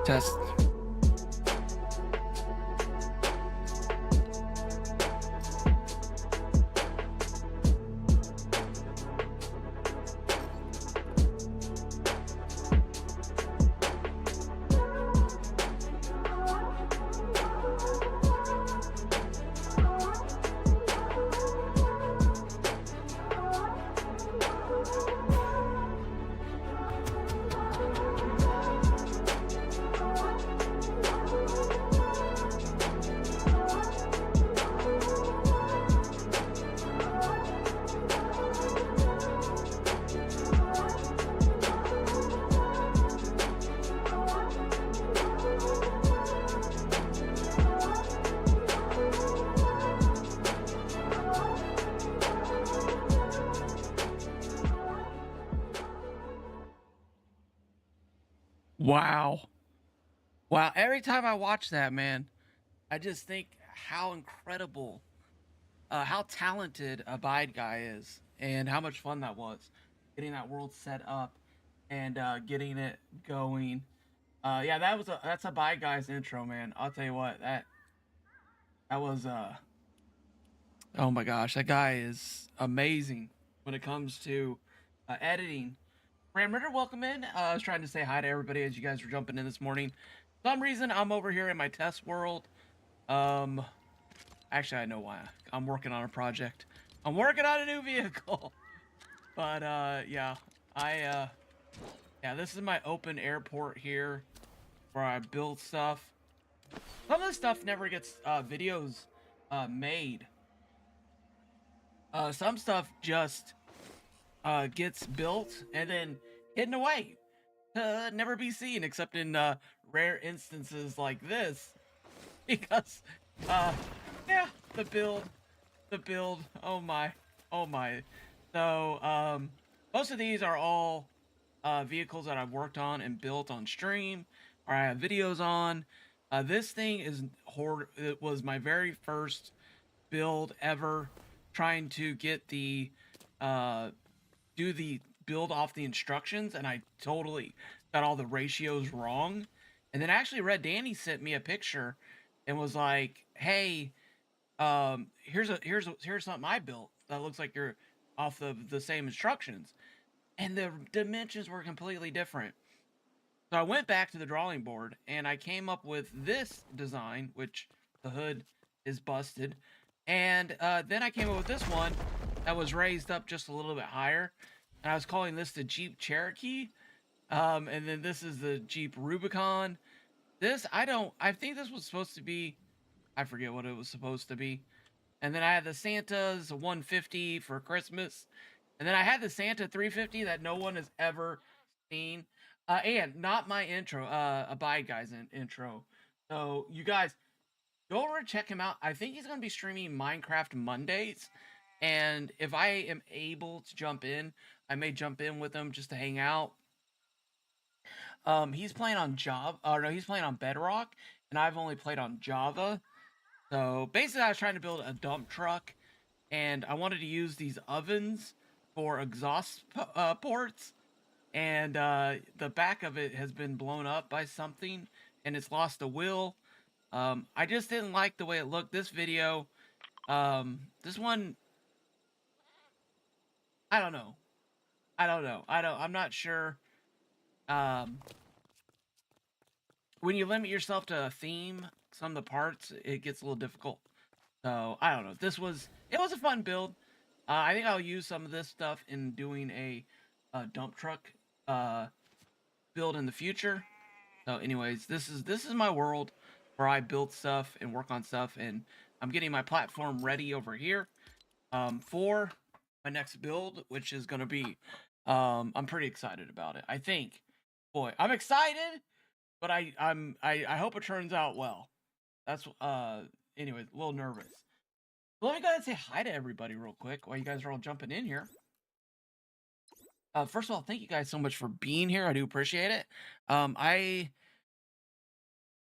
Test. Wow. Wow. Every time I watch that, man, I just think how incredible, how talented Abide Guy is, and how much fun that was, getting that world set up and getting it going. Yeah, that's Abide Guy's intro, man. I'll tell you what, that was oh my gosh, that guy is amazing when it comes to editing. Ram Ritter, welcome in. I was trying to say hi to everybody as you guys were jumping in this morning. For some reason, I'm over here in my test world. Um, Actually, I know why. I'm working on a project. I'm working on a new vehicle. But yeah, I yeah, this is my open airport here where I build stuff. Some of the stuff never gets videos made. Some stuff just gets built and then hidden away to never be seen, except in rare instances like this. Because yeah, the build oh my, oh my. So most of these are all vehicles that I've worked on and built on stream, or I have videos on. This thing is it was my very first build ever, trying to get the do the build off the instructions, and I totally got all the ratios wrong. And then actually Red Danny sent me a picture and was like, hey, here's something I built that looks like you're off of the same instructions, and the dimensions were completely different. So I went back to the drawing board and I came up with this design, which the hood is busted, and then I came up with this one that was raised up just a little bit higher, and I was calling this the Jeep Cherokee. And then this is the Jeep Rubicon. I think this was supposed to be, I forget what it was supposed to be. And then I had the Santa's 150 for Christmas. And then I had the Santa 350 that no one has ever seen. And not my intro, Abide Guy's intro. So you guys, go over and check him out. I think he's going to be streaming Minecraft Mondays. And if I am able to jump in, I may jump in with him just to hang out. He's playing on Java, or no, he's playing on Bedrock, and I've only played on Java. So basically, I was trying to build a dump truck, and I wanted to use these ovens for exhaust ports, and the back of it has been blown up by something, and it's lost a wheel. I just didn't like the way it looked. This video, this one, I don't know. I'm not sure. Um, when you limit yourself to a theme, some of the parts, it gets a little difficult. So I don't know. It was a fun build. I think I'll use some of this stuff in doing a dump truck build in the future. So, anyways, this is my world where I build stuff and work on stuff, and I'm getting my platform ready over here for my next build, which is gonna be. I'm pretty excited about it. I think, boy, I'm excited, but I hope it turns out well. That's anyways, a little nervous. Let me go ahead and say hi to everybody real quick while you guys are all jumping in here. First of all, thank you guys so much for being here. I do appreciate it. I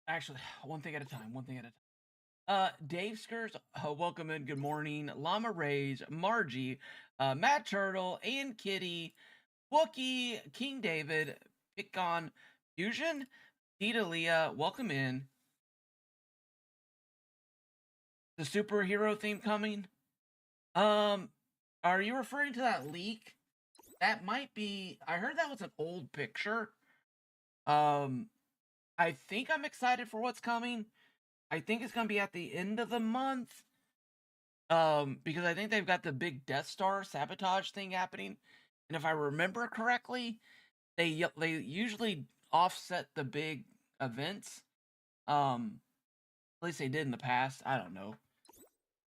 actually one thing at a time. One thing at a time. Dave Skurs, welcome in. Good morning. Llama Rage, Margie, Matt Turtle, Ian Kitty, Wookie, King David, Pickon Fusion, Dita Leah, welcome in. The superhero theme coming. Are you referring to that leak? That might be. I heard that was an old picture. Um, I think I'm excited for what's coming. I think it's gonna be at the end of the month. Because I think they've got the big Death Star sabotage thing happening, and if I remember correctly, they usually offset the big events. At least they did in the past. I don't know.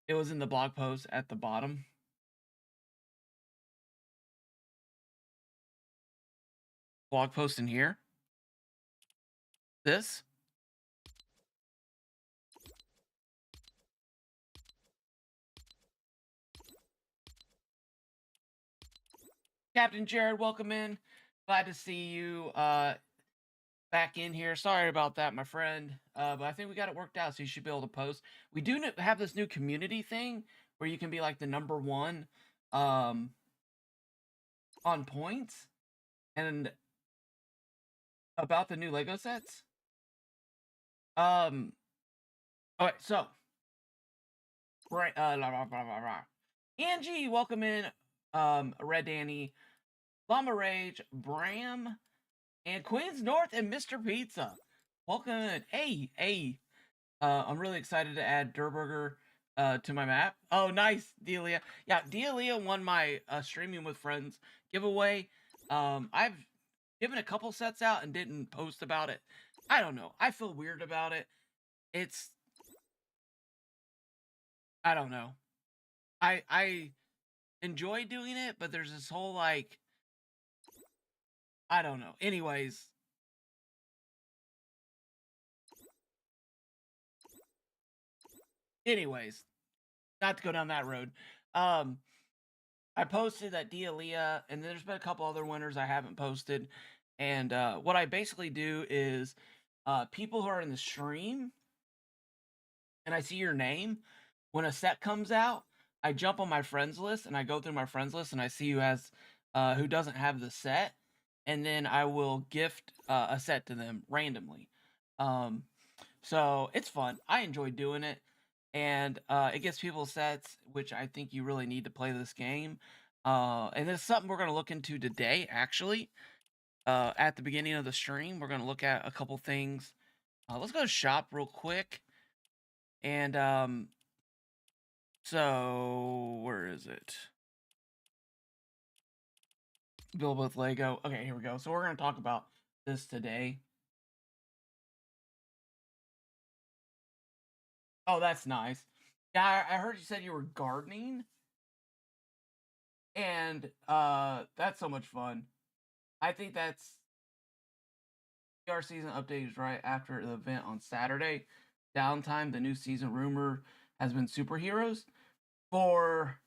It was in the blog post at the bottom. Blog post in here. This. Captain Jared, welcome in. Glad to see you. back in here. Sorry about that, my friend. But I think we got it worked out, so you should be able to post. We do have this new community thing where you can be like the number one um, on points. And about the new Lego sets. Um, okay, so right, Angie, welcome in. Red Danny, Llama Rage, Bram, and Queens North and Mr. Pizza. Welcome in. Hey. I'm really excited to add Durr to my map. Oh, nice, Delia. Yeah, Delia won my streaming with friends giveaway. I've given a couple sets out and didn't post about it. I don't know. I feel weird about it. I don't know. I enjoy doing it, but there's this whole like I don't know. Anyways, not to go down that road. Um I posted that Delia, and there's been a couple other winners I haven't posted. And what I basically do is people who are in the stream and I see your name, when a set comes out, I jump on my friends list and I go through my friends list and I see who doesn't have the set, and then I will gift a set to them randomly. Um, so it's fun. I enjoy doing it, and it gives people sets, which I think you really need to play this game. And it's something we're going to look into today, actually. At the beginning of the stream, we're going to look at a couple things. Let's go shop real quick. And so where is it? Build with Lego. Okay, here we go. So we're going to talk about this today. Oh, that's nice. Yeah, I heard you said you were gardening. And that's so much fun. I think that's our season update is right after the event on Saturday. Downtime, the new season rumor has been superheroes. For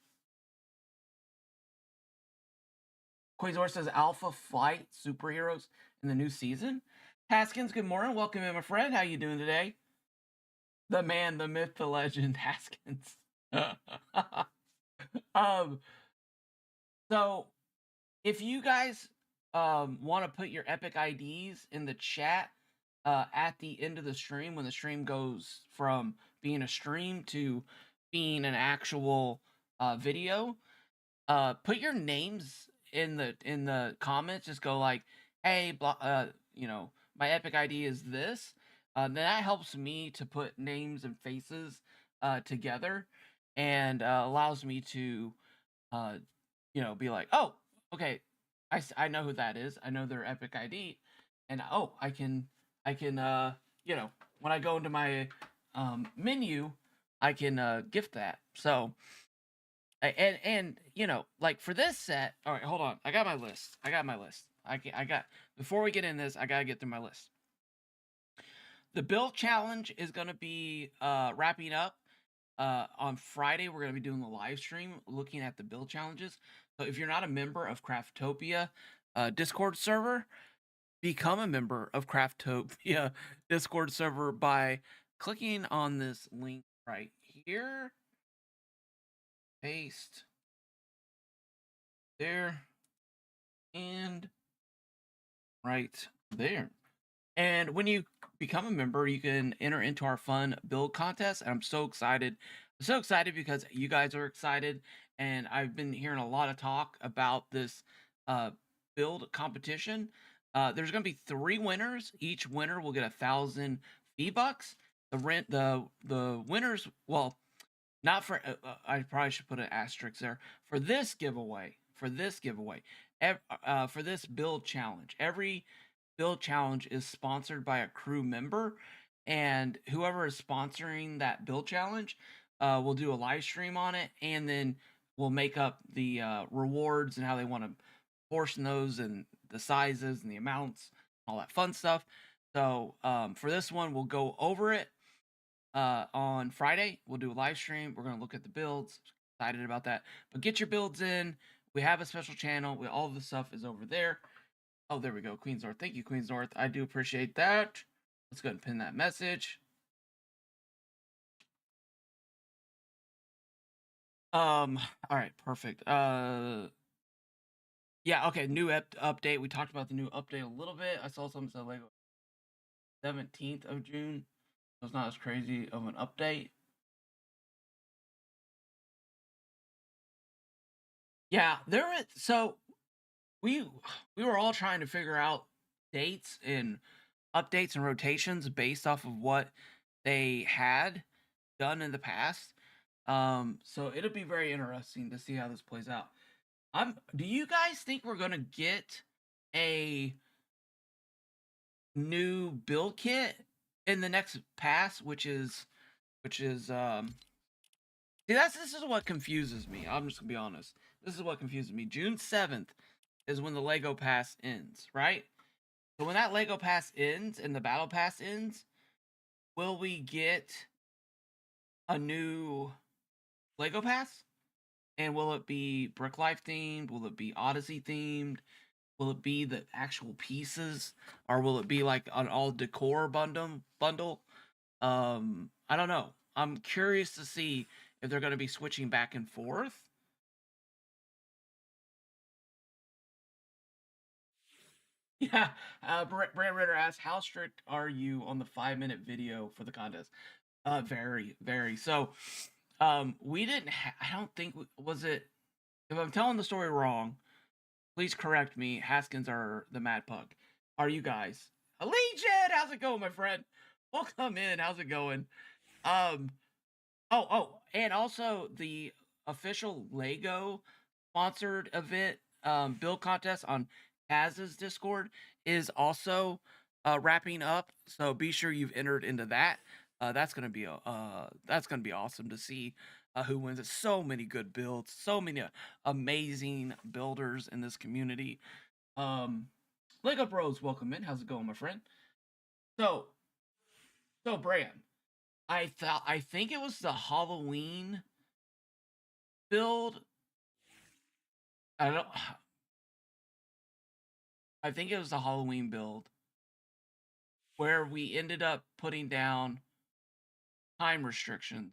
Quasar says Alpha Flight superheroes in the new season. Haskins, good morning. Welcome in, my friend. How you doing today? The man, the myth, the legend, Haskins. um, so if you guys want to put your epic IDs in the chat at the end of the stream, when the stream goes from being a stream to being an actual video, put your names in the comments. Just go like, hey, my epic ID is this. Then that helps me to put names and faces together, and allows me to be like, oh, okay, I know who that is. I know their epic ID, and oh, I can when I go into my menu, I can gift that. So and like for this set, all right, hold on. I got my list. I got before we get in this, I gotta get through my list. The build challenge is gonna be wrapping up on Friday. We're gonna be doing the live stream looking at the build challenges. So if you're not a member of Craftopia Discord server, become a member of Craftopia Discord server by clicking on this link right here. Paste there and right there. And when you become a member, you can enter into our fun build contest. And I'm so excited. I'm so excited because you guys are excited. And I've been hearing a lot of talk about this build competition. There's going to be 3 winners. Each winner will get 1,000 V-Bucks. The winners, well, not for I probably should put an asterisk there. For this giveaway, for this build challenge, every build challenge is sponsored by a crew member, and whoever is sponsoring that build challenge will do a live stream on it, and then we'll make up the rewards and how they want to portion those and the sizes and the amounts, all that fun stuff. So for this one, we'll go over it on Friday. We'll do a live stream. We're going to look at the builds. Excited about that. But get your builds in. We have a special channel. All of the stuff is over there. Oh, there we go. Queens North. Thank you, Queens North. I do appreciate that. Let's go ahead and pin that message. All right, perfect. Yeah, okay, new update. We talked about the new update a little bit. I saw something said Lego 17th of June. So it's not as crazy of an update. Yeah, there is. So we were all trying to figure out dates and updates and rotations based off of what they had done in the past. So it'll be very interesting to see how this plays out. Do you guys think we're gonna get a new build kit in the next pass, which is see, this is what confuses me. I'm just gonna be honest. This is what confuses me. June 7th is when the Lego Pass ends, right? So when that Lego Pass ends and the Battle Pass ends, will we get a new Lego Pass? And will it be Brick Life themed? Will it be Odyssey themed? Will it be the actual pieces, or will it be like an all decor bundle? I don't know. I'm curious to see if they're going to be switching back and forth. Yeah, Brand Ritter asks, how strict are you on the 5-minute video for the contest? Very, very. So, we didn't. I don't think was it. If I'm telling the story wrong, please correct me. Haskins are the Mad Pug. Are you guys? Legion, how's it going, my friend? Welcome in. How's it going? Um, and also the official Lego sponsored event build contest on Kaz's Discord is also wrapping up. So be sure you've entered into that. That's gonna be awesome to see who wins it. So many good builds, so many amazing builders in this community. Lego Bros, welcome in. How's it going, my friend? So, Bran, I think it was the Halloween build. I don't. I think it was the Halloween build where we ended up putting down time restrictions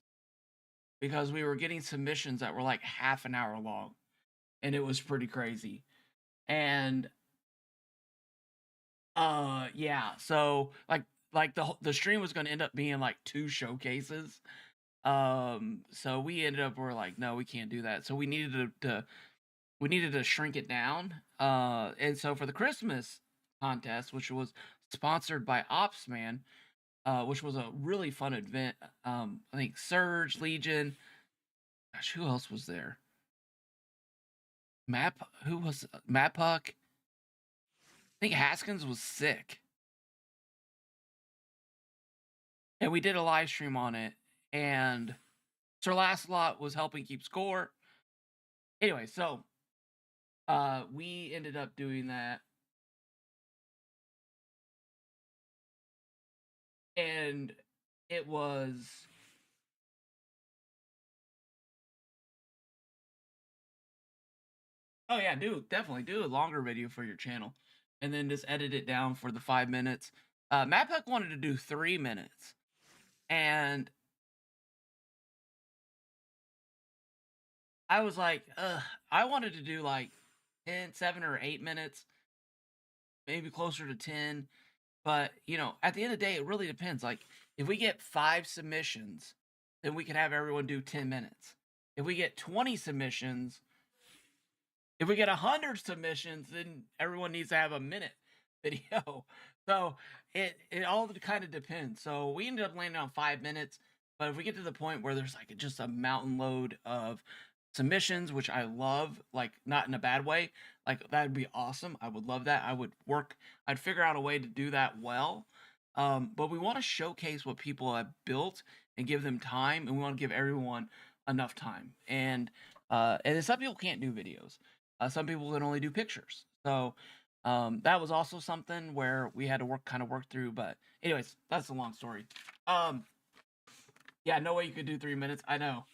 because we were getting submissions that were like half an hour long, and it was pretty crazy. And yeah, so like the stream was going to end up being like 2 showcases. So we ended up we're like, no, we can't do that. So we needed to shrink it down. And so for the Christmas contest, which was sponsored by Opsman, which was a really fun event. I think Surge, Legion, gosh, who else was there? Who was Mapuck? I think Haskins was sick. And we did a live stream on it, and Sir Lancelot was helping keep score. Anyway, so we ended up doing that. And it was oh yeah, definitely do a longer video for your channel, and then just edit it down for the 5 minutes. Mapuck wanted to do 3 minutes, and I was like, I wanted to do like 7 or 8 minutes, maybe closer to 10. But, at the end of the day, it really depends. Like, if we get 5 submissions, then we can have everyone do 10 minutes. If we get 20 submissions, if we get 100 submissions, then everyone needs to have a minute video. So it all kind of depends. So we ended up landing on 5 minutes. But if we get to the point where there's like just a mountain load of submissions, which I love, like not in a bad way, like that'd be awesome. I would love that. I'd figure out a way to do that well. But we want to showcase what people have built and give them time, and we want to give everyone enough time. And some people can't do videos. Some people can only do pictures. So that was also something where we had to work through. But anyways, that's a long story. Yeah, no way you could do 3 minutes. I know.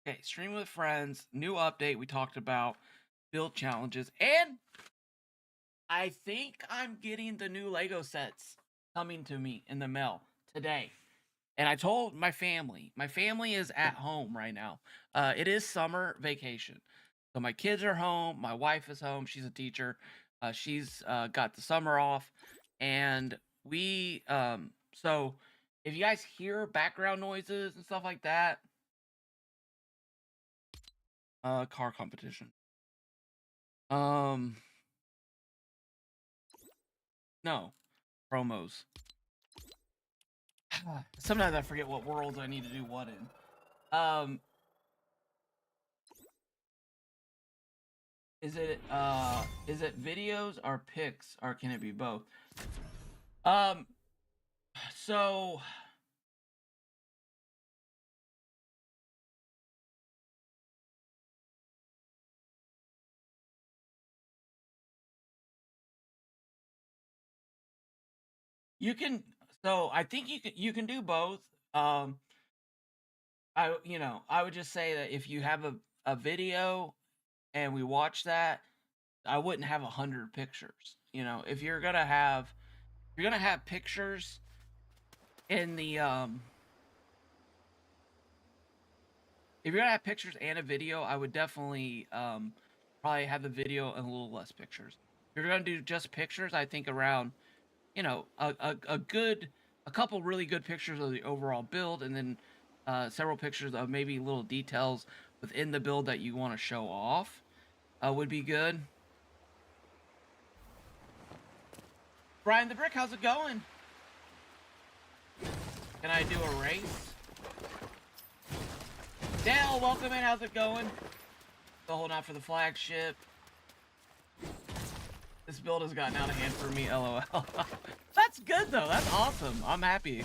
Okay, stream with friends, new update we talked about. build challenges, and I think I'm getting the new Lego sets coming to me in the mail today. And I told my family. My family is at home right now. It is summer vacation. So my kids are home. My wife is home. She's a teacher. She's got the summer off. And so if you guys hear background noises and stuff like that, car competition. Um, no, promos. Sometimes I forget what worlds I need to do what in. Is it videos or pics, or can it be both? So you can I think you can do both. Um I would just say that if you have a video and we watch that, I wouldn't have 100 pictures. If you're gonna have pictures in the if you're gonna have pictures and a video, I would definitely probably have the video and a little less pictures. If you're gonna do just pictures, I think around a couple really good pictures of the overall build, and then several pictures of maybe little details within the build that you want to show off would be good. Brian the Brick, how's it going? Can I do a race? Dale, welcome in. How's it going? Still holding out for the flagship. This build has gotten out of hand for me, lol. That's good though. That's awesome. I'm happy.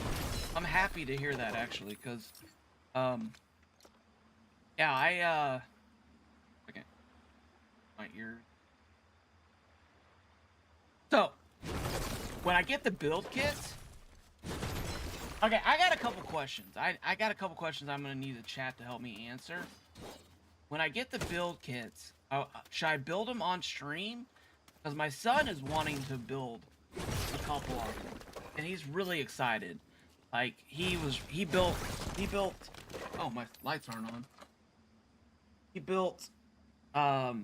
I'm happy to hear that actually, because yeah, okay. My ears. So when I get the build kits, okay, I got a couple questions. I got a couple questions I'm gonna need the chat to help me answer. When I get the build kits, should I build them on stream? Because my son is wanting to build a couple of them, and he's really excited. Like he built. Oh, my lights aren't on. He built. Why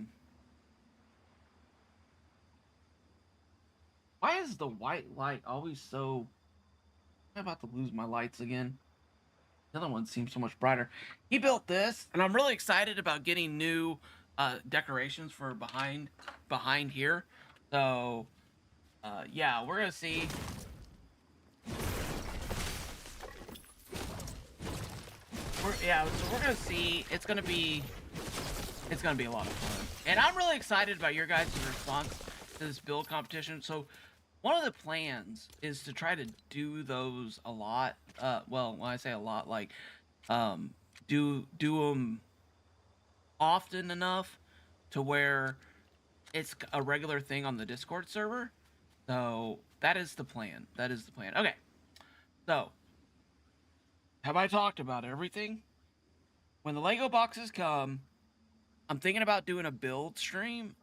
is the white light always so? I'm about to lose my lights again. The other one seems so much brighter. He built this, and I'm really excited about getting new decorations for behind here. So, yeah, we're gonna see. So we're gonna see. It's gonna be a lot of fun, and I'm really excited about your guys' response to this build competition. So, one of the plans is to try to do those a lot. Well, when I say a lot, like, do them often enough to where it's a regular thing on the Discord server. So that is the plan. That is the plan. Okay. So, have I talked about everything? When the Lego boxes come, I'm thinking about doing a build stream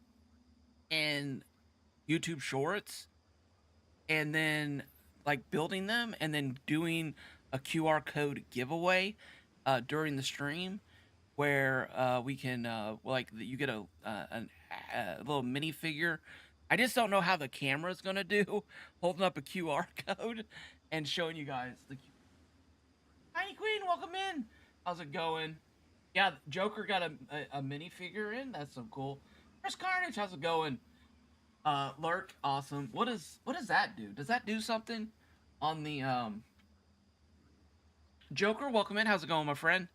in YouTube Shorts, and then like building them, and then doing a QR code giveaway during the stream, where we can like you get a little minifigure. I just don't know how the camera's gonna do holding up a QR code and showing you guys the Tiny Queen. Welcome in. How's it going? Yeah, Joker got a minifigure in. That's so cool. Chris Carnage, how's it going? Lurk, awesome. What does that do? Does that do something on the Joker? Welcome in. How's it going, my friend?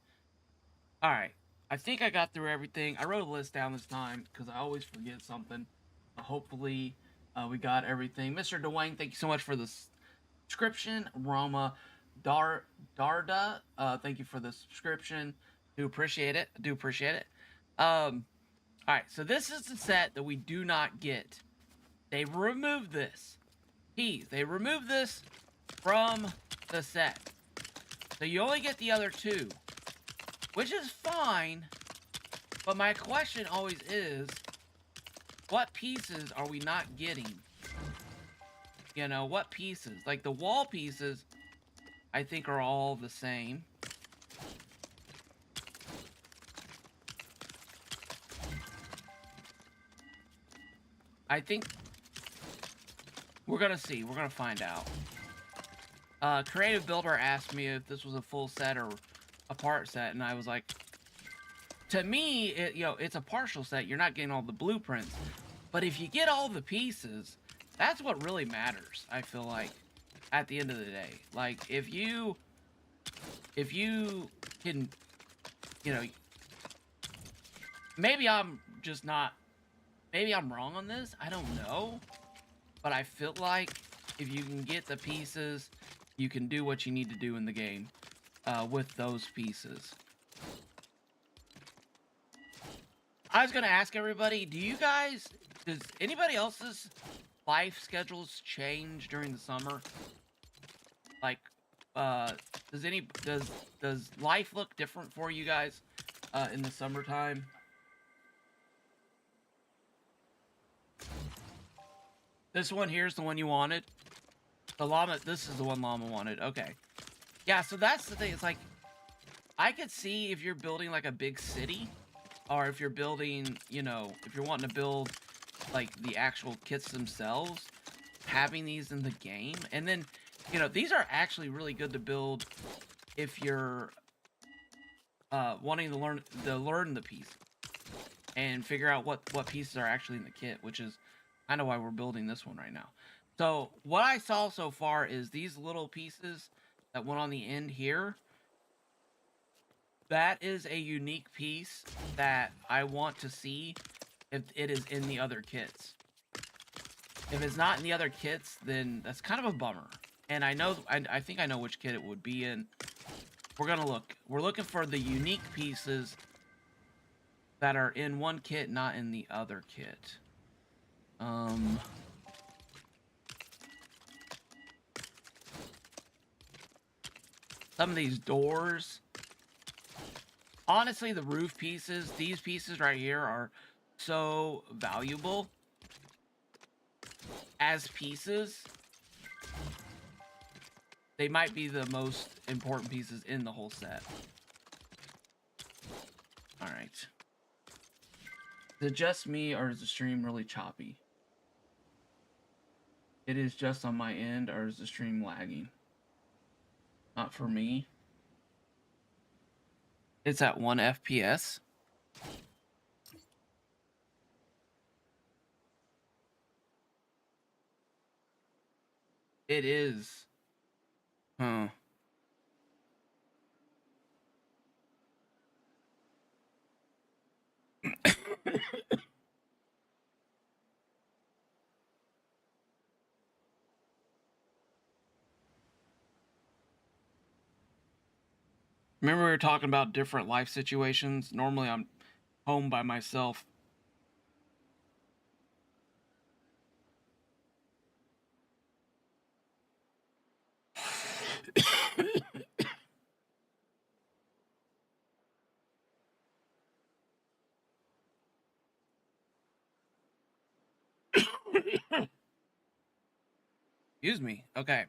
All right. I think I got through everything. I wrote a list down this time because I always forget something. Hopefully, we got everything. Mr. Dwayne, thank you so much for the subscription. Roma Darda, thank you for the subscription. Do appreciate it. Do appreciate it. All right. So this is the set that we do not get. They removed this. They removed this from the set. So you only get the other two, which is fine. But my question always is, what pieces are we not getting? You know, what pieces? Like the wall pieces, I think are all the same. I think we're gonna see. We're gonna find out. Creative Builder asked me if this was a full set or a part set, and I was like, to me, it's a partial set. You're not getting all the blueprints, but if you get all the pieces, that's what really matters. I feel like at the end of the day, like if you can, maybe I'm just not. Maybe I'm wrong on this. I don't know, but I feel like if you can get the pieces, you can do what you need to do in the game with those pieces. I was gonna ask everybody, does anybody else's life schedules change during the summer? Like, does life look different for you guys in the summertime? This one here is the one you wanted. The llama, this is the one llama wanted. Okay. Yeah, so that's the thing. It's like, I could see if you're building like a big city, or if you're building, if you're wanting to build like the actual kits themselves, having these in the game. And then, these are actually really good to build if you're wanting to learn the piece and figure out what pieces are actually in the kit, which is kind of why we're building this one right now. So what I saw so far is these little pieces that went on the end here. That is a unique piece that I want to see if it is in the other kits. If it's not in the other kits, then that's kind of a bummer. And I think I know which kit it would be in. We're gonna look. We're looking for the unique pieces that are in one kit, not in the other kit. Some of these doors. Honestly, the roof pieces, these pieces right here are so valuable as pieces. They might be the most important pieces in the whole set. All right. Is it just me, or is the stream really choppy? It is just on my end, or is the stream lagging? Not for me. It's at 1 FPS. It is. Huh. Remember we were talking about different life situations? Normally I'm home by myself. Excuse me. Okay.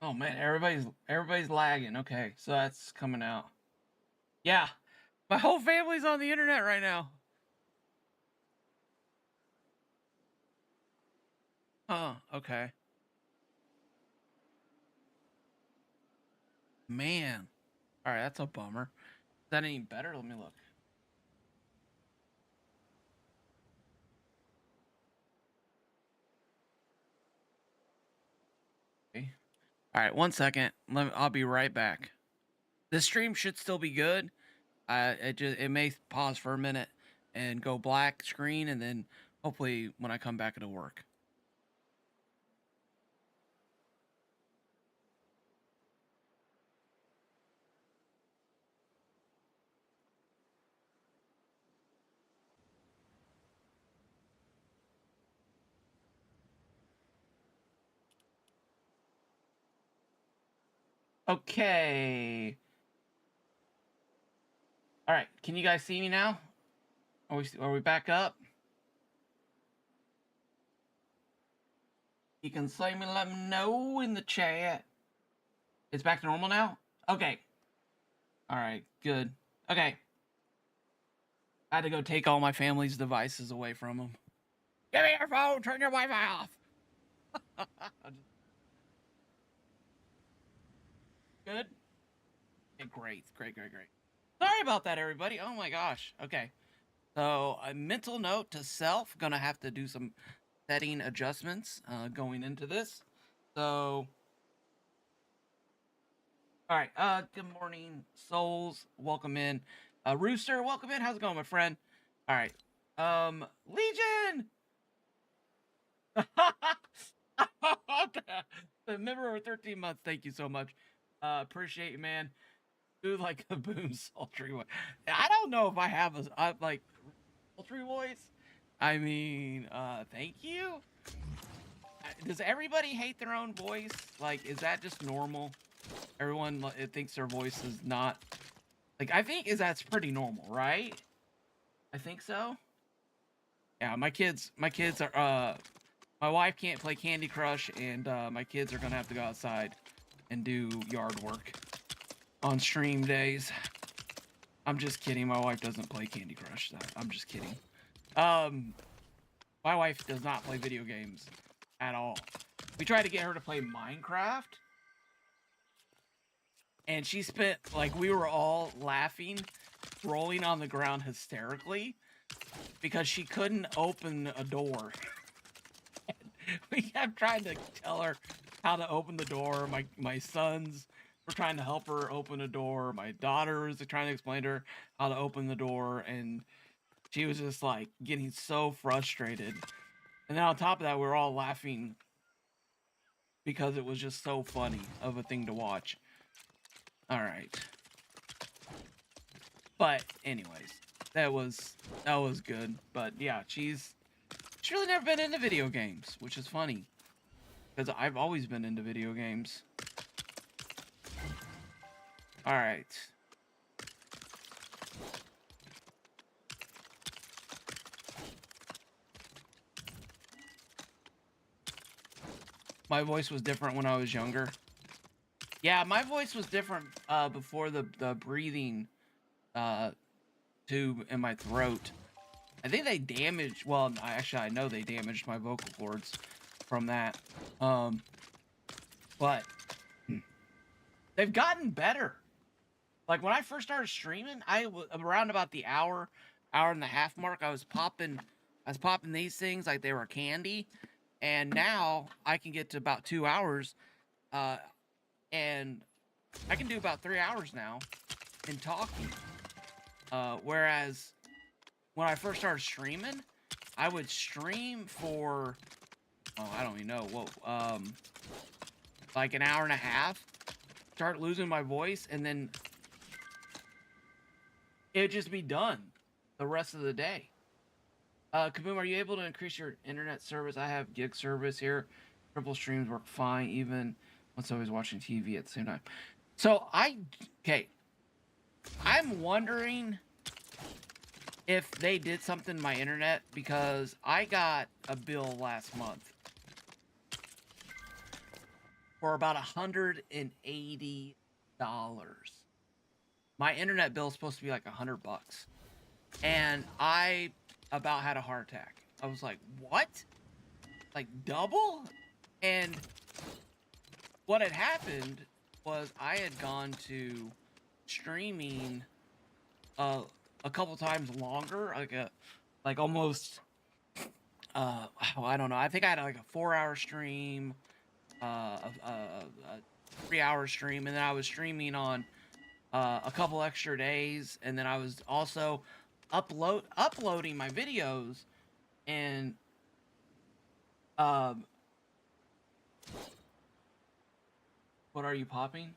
Oh man, everybody's lagging. Okay, so that's coming out. Yeah. My whole family's on the internet right now. Okay. Man. Alright, that's a bummer. Is that any better? Let me look. Okay. Alright, 1 second. I'll be right back. The stream should still be good. It may pause for a minute and go black screen, and then hopefully when I come back it'll work. Okay. All right. Can you guys see me now? Are we back up? You can say me, let me know in the chat. It's back to normal now? Okay. All right. Good. Okay. I had to go take all my family's devices away from them. Give me your phone. Turn your Wi-Fi off. Good. Okay, great. Sorry about that, everybody. Oh my gosh. Okay. So a mental note to self. Gonna have to do some setting adjustments going into this. So, all right. Good morning, souls. Welcome in. Rooster, welcome in. How's it going, my friend? All right. Legion. The member of 13 months. Thank you so much. Appreciate you, man. Do like a boom sultry one. I don't know if I have a like sultry voice. I mean, thank you. Does everybody hate their own voice? Like, is that just normal? Everyone it thinks their voice is not like I think that's pretty normal, right? I think so. Yeah, my kids are my wife can't play Candy Crush, and my kids are gonna have to go outside and do yard work on stream days. I'm just kidding. My wife doesn't play Candy Crush. I'm just kidding. My wife does not play video games at all. We tried to get her to play Minecraft, and she spent like we were all laughing, rolling on the ground hysterically because she couldn't open a door. We kept trying to tell her how to open the door. My sons were trying to help her open a door. My daughter was trying to explain to her how to open the door, and she was just like getting so frustrated. And then on top of that, we were all laughing because it was just so funny of a thing to watch. All right. But anyways, that was good. But yeah, she's really never been into video games, which is funny because I've always been into video games. All right. My voice was different when I was younger. Yeah, my voice was different before the breathing tube in my throat. I think they damaged. Well, actually, I know they damaged my vocal cords from that. But they've gotten better. Like when I first started streaming, I was around about the hour and a half mark. I was popping these things like they were candy, and now I can get to about 2 hours, and I can do about 3 hours now in talking. Whereas when I first started streaming, I would stream for I don't even know what like an hour and a half, start losing my voice, and then it'd just be done the rest of the day. Kaboom, are you able to increase your internet service? I have gig service here. Triple streams work fine, even once I was watching TV at the same time. So I'm wondering if they did something to my internet because I got a bill last month for about $180. My internet bill is supposed to be like $100, and I about had a heart attack. I was like, what? Like double? And what had happened was I had gone to streaming a couple times longer, like almost I don't know. I think I had like a 4-hour stream, a 3-hour stream, and then I was streaming on a couple extra days, and then I was also uploading my videos, and what are you popping?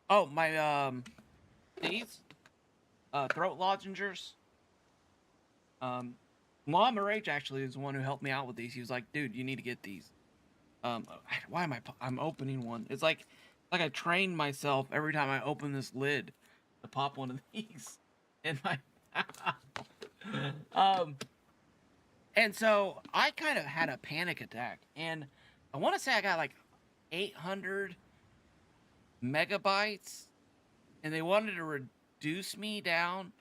Oh, my these throat lozenges. Mom Rage actually is the one who helped me out with these. He was like, dude, you need to get these. Why am I'm opening one. It's like like I trained myself every time I open this lid to pop one of these in my um and so I kind of had a panic attack, and I want to say I got like 800 megabytes, and they wanted to reduce me down.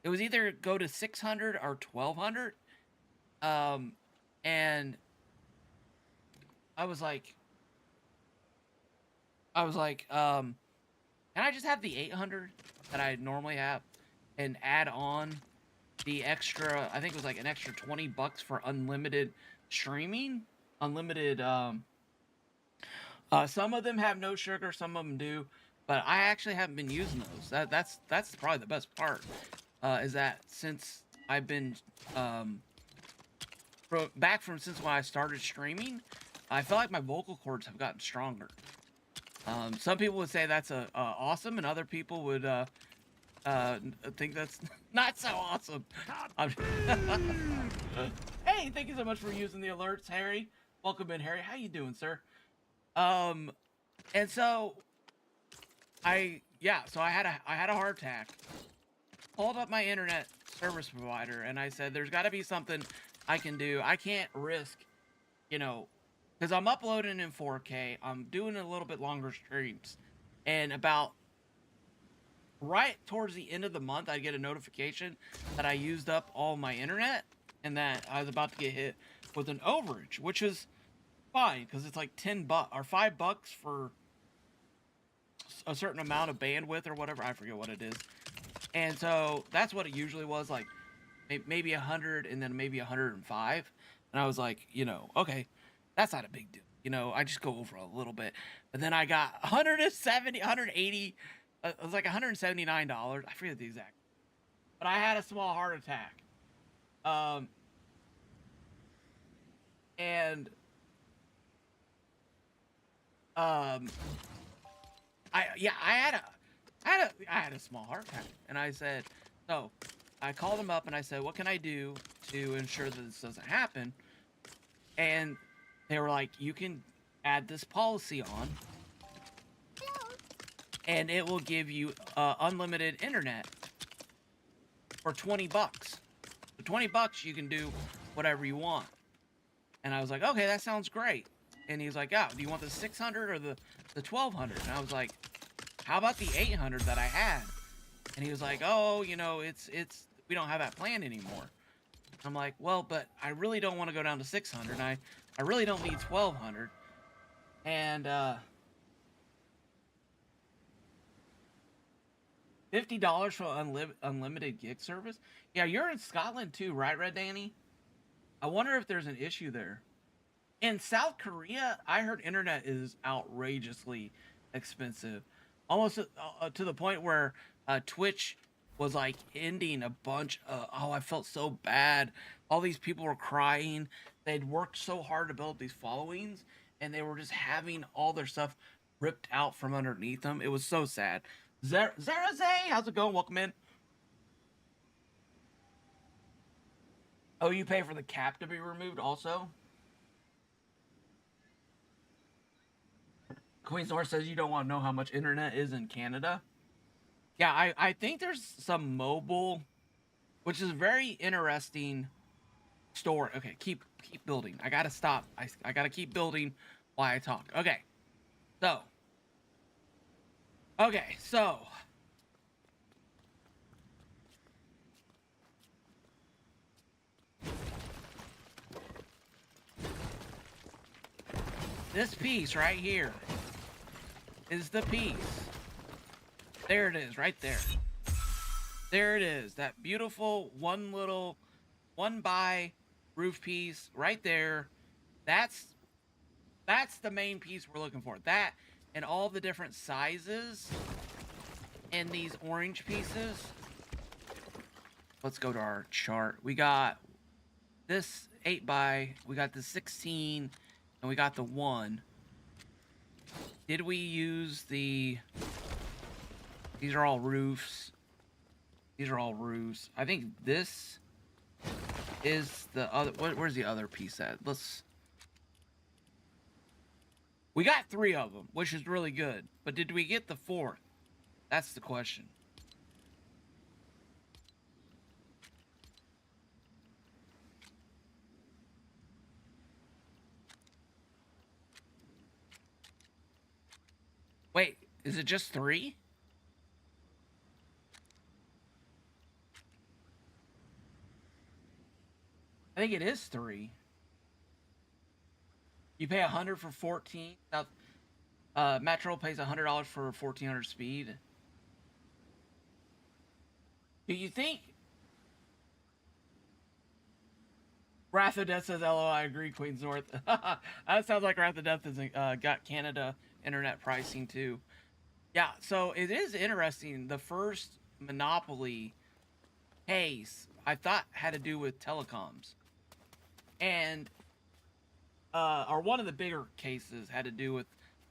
It was either go to 600 or 1200. um and I was like can I just have the 800 that I normally have and add on the extra, I think it was like an extra $20 for unlimited streaming, unlimited. Some of them have no sugar, some of them do, but I actually haven't been using those. That's probably the best part. Is that since I've been since when I started streaming, I feel like my vocal cords have gotten stronger. Some people would say that's awesome, and other people would think that's not so awesome. Hey, thank you so much for using the alerts, Harry. Welcome in, Harry. How you doing, sir? And so so I had a heart attack. Called up my internet service provider, and I said, "There's got to be something I can do. I can't risk, because I'm uploading in 4K. I'm doing a little bit longer streams, and about right towards the end of the month, I get a notification that I used up all my internet and that I was about to get hit with an overage, which is fine because it's like $10 or $5 for a certain amount of bandwidth or whatever. I forget what it is. And so that's what it usually was, like maybe 100 and then maybe 105. And I was like, okay, that's not a big deal. I just go over a little bit. But then I got 170, 180. It was like $179. I forget the exact. But I had a small heart attack. And I had a small heart attack, and I said, so I called them up and I said, what can I do to ensure that this doesn't happen? And they were like, you can add this policy on, and it will give you unlimited internet for $20. For $20, you can do whatever you want. And I was like, okay, that sounds great. And he was like, oh, do you want the 600 or the 1200? And I was like, how about the 800 that I had? And he was like, oh, it's we don't have that plan anymore. I'm like, well, but I really don't want to go down to 600. I really don't need 1200. And $50 for unlimited gig service. Yeah, you're in Scotland too, right, Red Danny? I wonder if there's an issue there. In South Korea, I heard internet is outrageously expensive, almost to the point where Twitch was like ending a bunch of. Oh, I felt so bad. All these people were crying. They'd worked so hard to build these followings, and they were just having all their stuff ripped out from underneath them. It was so sad. Zeraze, how's it going? Welcome in. Oh, you pay for the cap to be removed also? Queen's North says you don't want to know how much internet is in Canada. Yeah, I think there's some mobile, which is a very interesting story. Okay, keep building. I gotta stop. I gotta keep building while I talk. Okay, so this piece right here is the piece. There it is, right there. There it is. That beautiful one by roof piece right there. That's the main piece we're looking for. That and all the different sizes and these orange pieces. Let's go to our chart. We got this 8 by, we got the 16, and we got the 1. Did we use these are all roofs. These are all roofs. I think this is the other. Where's the other piece at? We got 3 of them, which is really good. But did we get the 4th? That's the question. Wait, is it just 3? I think it is 3. You pay 100 for 14. Now, Metro pays $100 for 1400 speed. Do you think Wrath of Death says, "LO, I agree, Queens North." That sounds like Wrath of Death has got Canada internet pricing too. Yeah, so it is interesting. The first monopoly case I thought had to do with telecoms, and or one of the bigger cases had to do with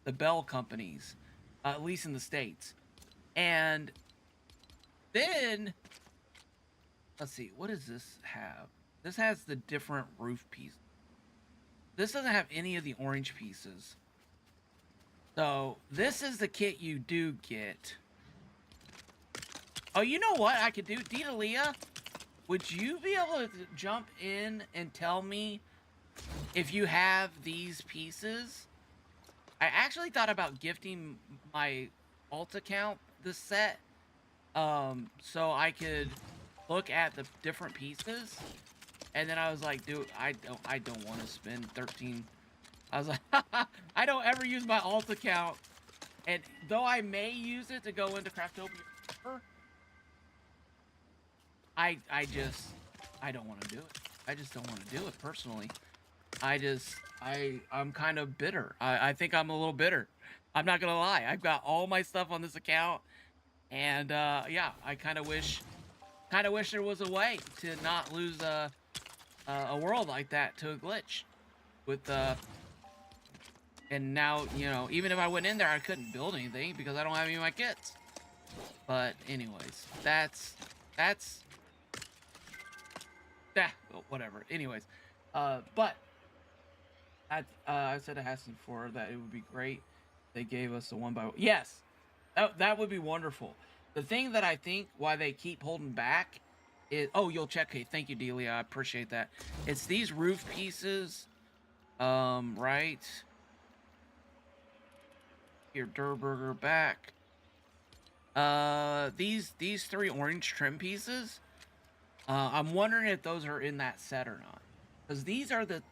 the Bell companies, at least in the States. And then let's see, what does this have? This has the different roof pieces. This doesn't have any of the orange pieces. So this is the kit you do get. Oh, you know what I could do? Dita, would you be able to jump in and tell me if you have these pieces? I actually thought about gifting my alt account this set, so I could look at the different pieces. And then I was like, dude, I don't want to spend 13. I was like, I don't ever use my alt account, and though I may use it to go into Craftopia, I don't want to do it. I just don't want to do it personally. I'm kind of bitter. I think I'm a little bitter. I'm not gonna lie. I've got all my stuff on this account, and yeah, I kind of wish there was a way to not lose a world like that to a glitch with and now, you know, even if I went in there, I couldn't build anything because I don't have any of my kits. But anyways, that's whatever. Anyways, but I said to Hassan before that it would be great they gave us a 1x1. Yes, that would be wonderful. The thing that I think why they keep holding back is, oh, you'll check. Okay, thank you, Delia. I appreciate that. It's these roof pieces, right here. Durr burger back. These 3 orange trim pieces. I'm wondering if those are in that set or not, because these are the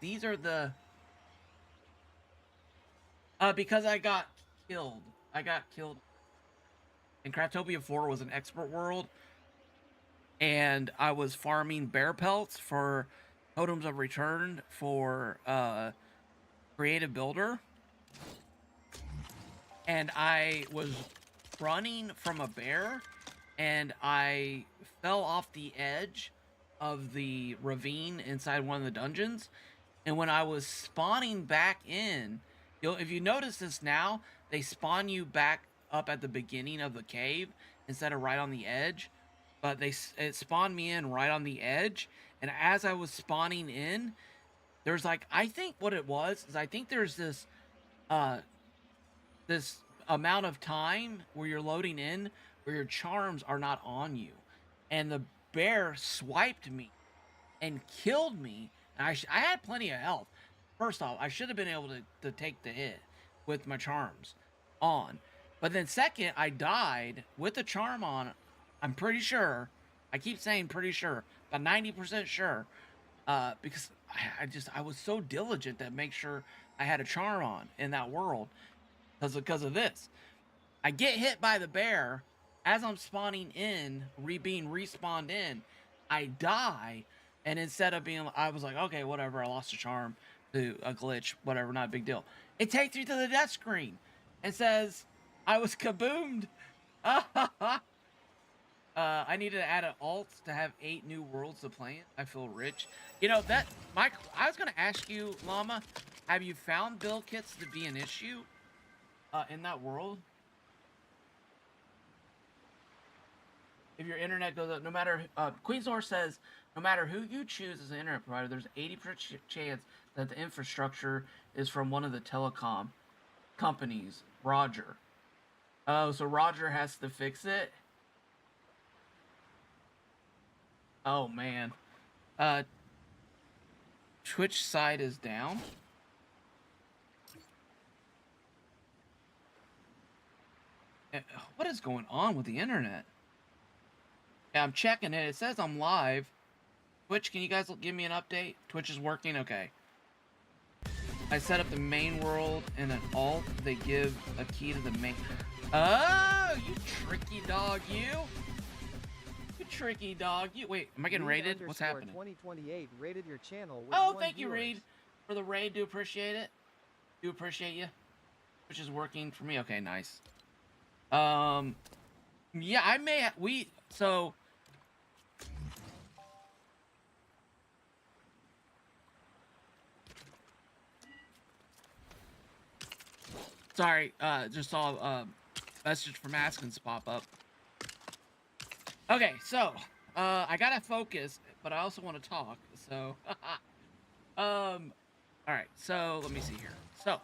because I got killed. And Craftopia 4 was an expert world, and I was farming bear pelts for totems of return for creative builder, and I was running from a bear, and I fell off the edge of the ravine inside one of the dungeons, and when I was spawning back in, if you notice this now, they spawn you back up at the beginning of the cave instead of right on the edge. But it spawned me in right on the edge, and as I was spawning in, there's like, I think what it was is, I think there's this this amount of time where you're loading in where your charms are not on you, and the bear swiped me and killed me. And I had plenty of health. First off, I should have been able to take the hit with my charms on. But then second, I died with the charm on. I'm pretty sure. I keep saying pretty sure, but 90% sure. Because I was so diligent to make sure I had a charm on in that world because of this. I get hit by the bear as I'm spawning in, being respawned in. I die, and instead of being, I was like, okay, whatever, I lost a charm to a glitch, whatever, not a big deal. It takes me to the death screen and says I was kaboomed. I needed to add an alt to have 8 new worlds to play in. I feel rich. You know, I was gonna ask you, Llama, have you found build kits to be an issue in that world? If your internet goes up, no matter, Queensor says, no matter who you choose as an internet provider, there's an 80% chance that the infrastructure is from one of the telecom. companies. Roger. Oh, so Roger has to fix it? Oh, man. Twitch side is down? What is going on with the internet? Yeah, I'm checking it. It says I'm live. Twitch, can you guys give me an update? Twitch is working? Okay. I set up the main world and an alt. They give a key to the main... Oh, you tricky dog, you! You tricky dog, you! Wait, am I getting raided? What's happening? 2028 rated your channel with oh, thank you, Reed, for the raid. Do appreciate it. Do appreciate you. Which is working for me. Okay, nice. Yeah, I may... So... Sorry, just saw a message from Askins pop up. Okay, so, I gotta focus, but I also want to talk, so, alright, so, let me see here. So,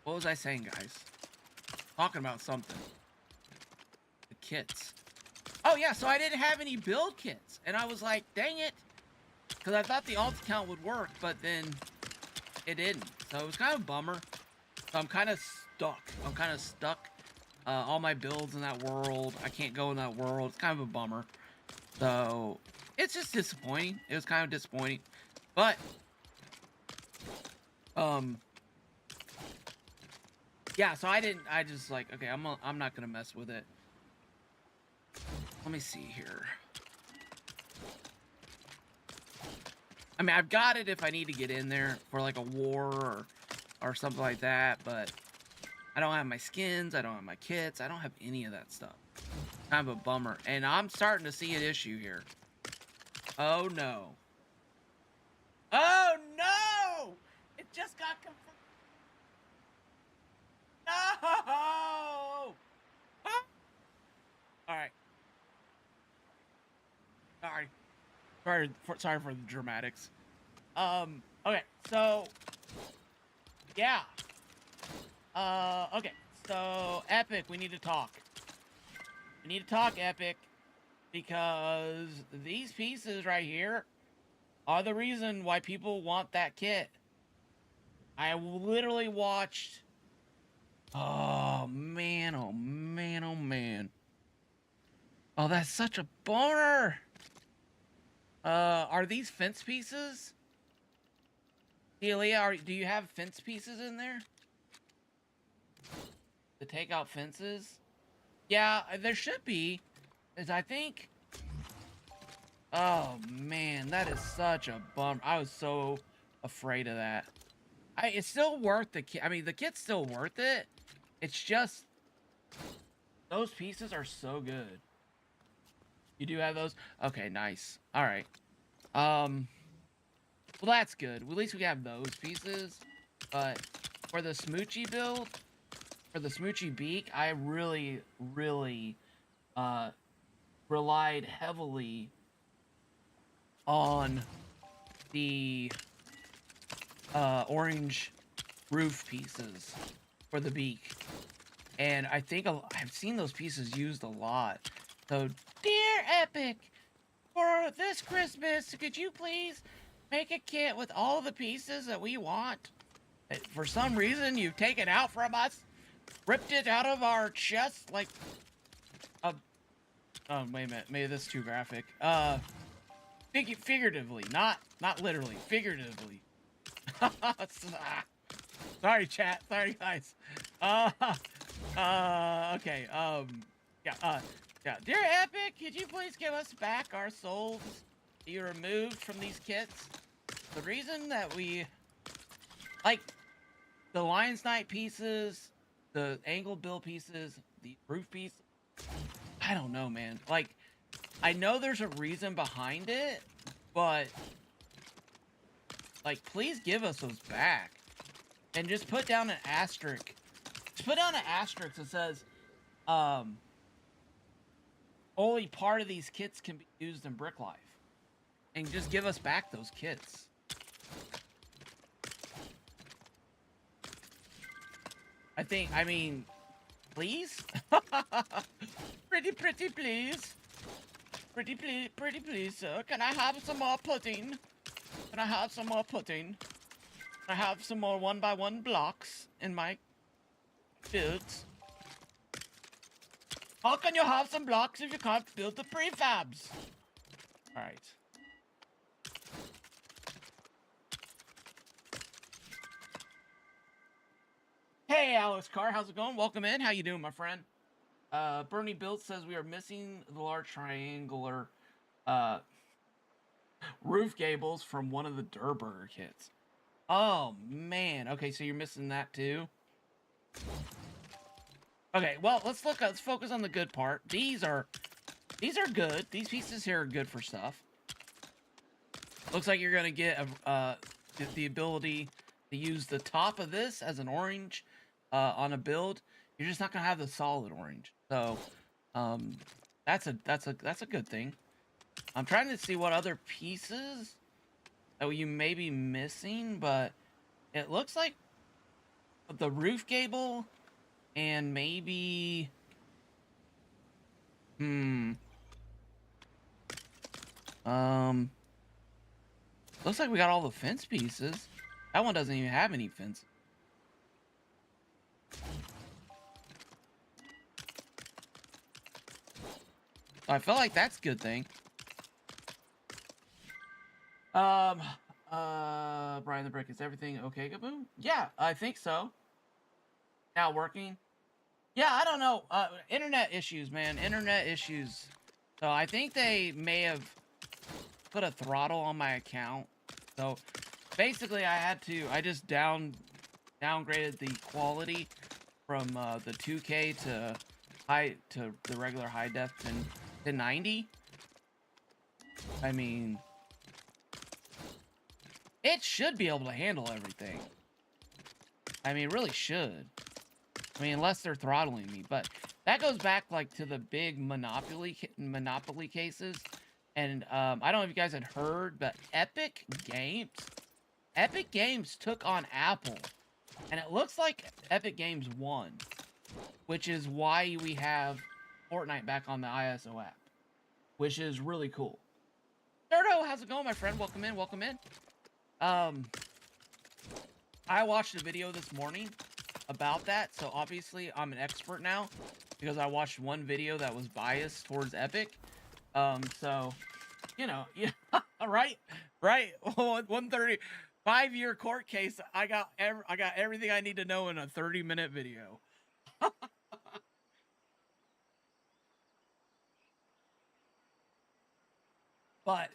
what was I saying, guys? Talking about something. The kits. Oh, yeah, so I didn't have any build kits, and I was like, dang it, because I thought the alt account would work, but then it didn't, so it was kind of a bummer. So I'm kind of stuck. All my builds in that world, I can't go in that world. It's kind of a bummer. So it's just disappointing. It was kind of disappointing. But yeah, so I just like, okay, I'm not gonna mess with it. Let me see here. I mean, I've got it if I need to get in there for like a war or something like that, but I don't have my skins, I don't have my kits, I don't have any of that stuff. Kind of a bummer. And I'm starting to see an issue here. Oh no. Oh no! It just got confirmed. No! Alright. Sorry for the dramatics. Okay, so yeah. Okay, so Epic, we need to talk. We need to talk, Epic, because these pieces right here are the reason why people want that kit. I literally watched... Oh, man, oh, man, oh, man. Oh, that's such a bummer. Are these fence pieces? Delia, do you have fence pieces in there? To take out fences? Yeah, there should be. As I think... Oh, man, that is such a bummer. I was so afraid of that. It's still worth the kit. I mean, the kit's still worth it. It's just... Those pieces are so good. You do have those? Okay, nice. Alright. Well, that's good. At least we have those pieces. But for the Smoochie build, for the Smoochie beak, I really, really relied heavily on the orange roof pieces for the beak. And I think I've seen those pieces used a lot. So, dear Epic, for this Christmas, could you please make a kit with all the pieces that we want? For some reason, you've taken out from us, ripped it out of our chest like a... Oh, wait a minute. Maybe this is too graphic. Figuratively, not literally, figuratively. Sorry, chat. Sorry, guys. Okay. Yeah. Dear Epic, could you please give us back our souls that you removed from these kits? The reason that we... Like, the Lion's Night pieces, the Angle Bill pieces, the roof piece... I don't know, man. Like, I know there's a reason behind it, but... Like, please give us those back. And just put down an asterisk. Just put down an asterisk that says, only part of these kits can be used in Brick Life. And just give us back those kits. I mean, please? Pretty please. Pretty please, sir. Can I have some more pudding? Can I have some more pudding? Can I have some more 1x1 blocks in my builds? How can you have some blocks if you can't build the prefabs? Alright. Hey, Alex Carr, how's it going? Welcome in. How you doing, my friend? Bernie Built says we are missing the large triangular roof gables from one of the Durr Burger kits. Oh, man. Okay, so you're missing that too? Okay, well, let's focus on the good part. These are good. These pieces here are good for stuff. Looks like you're gonna get the ability to use the top of this as an orange on a build. You're just not gonna have the solid orange. So, that's a good thing. I'm trying to see what other pieces that you may be missing, but it looks like the roof gable and maybe looks like we got all the fence pieces. That one doesn't even have any fence. I feel like that's a good thing. Brian the Brick, is everything okay, Kaboom? Yeah, I think so. Now working? Yeah, I don't know. Internet issues, man. Internet issues. So I think they may have put a throttle on my account. So basically I just downgraded the quality from the 2K to the regular high def to 90. I mean, it should be able to handle everything. I mean, it really should. I mean, unless they're throttling me, but that goes back like to the big monopoly cases. And I don't know if you guys had heard, but Epic Games took on Apple, and it looks like Epic Games won, which is why we have Fortnite back on the ISO app, which is really cool. Durdo, how's it going, my friend? Welcome in, welcome in. I watched a video this morning about that, so obviously I'm an expert now because I watched one video that was biased towards Epic. So, you know, yeah, right, 130, 5-year court case. I got everything I need to know in a 30-minute video. But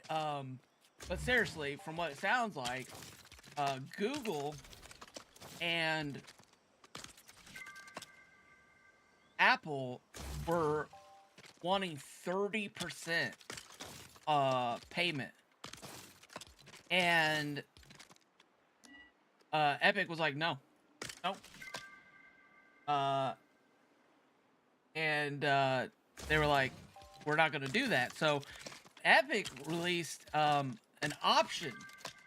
seriously, from what it sounds like, Google and Apple were wanting 30% payment, and Epic was like, no. And they were like, we're not gonna do that. So Epic released an option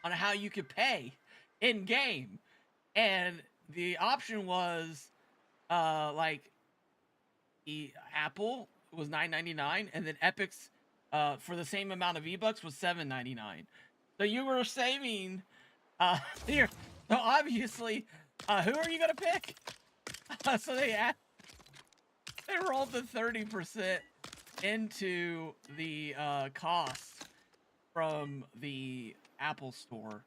on how you could pay in game, and the option was like Apple was $9.99, and then Epic's for the same amount of V-Bucks was $7.99. So you were saving here. So obviously, who are you gonna pick? So they rolled the 30% into the cost from the Apple store.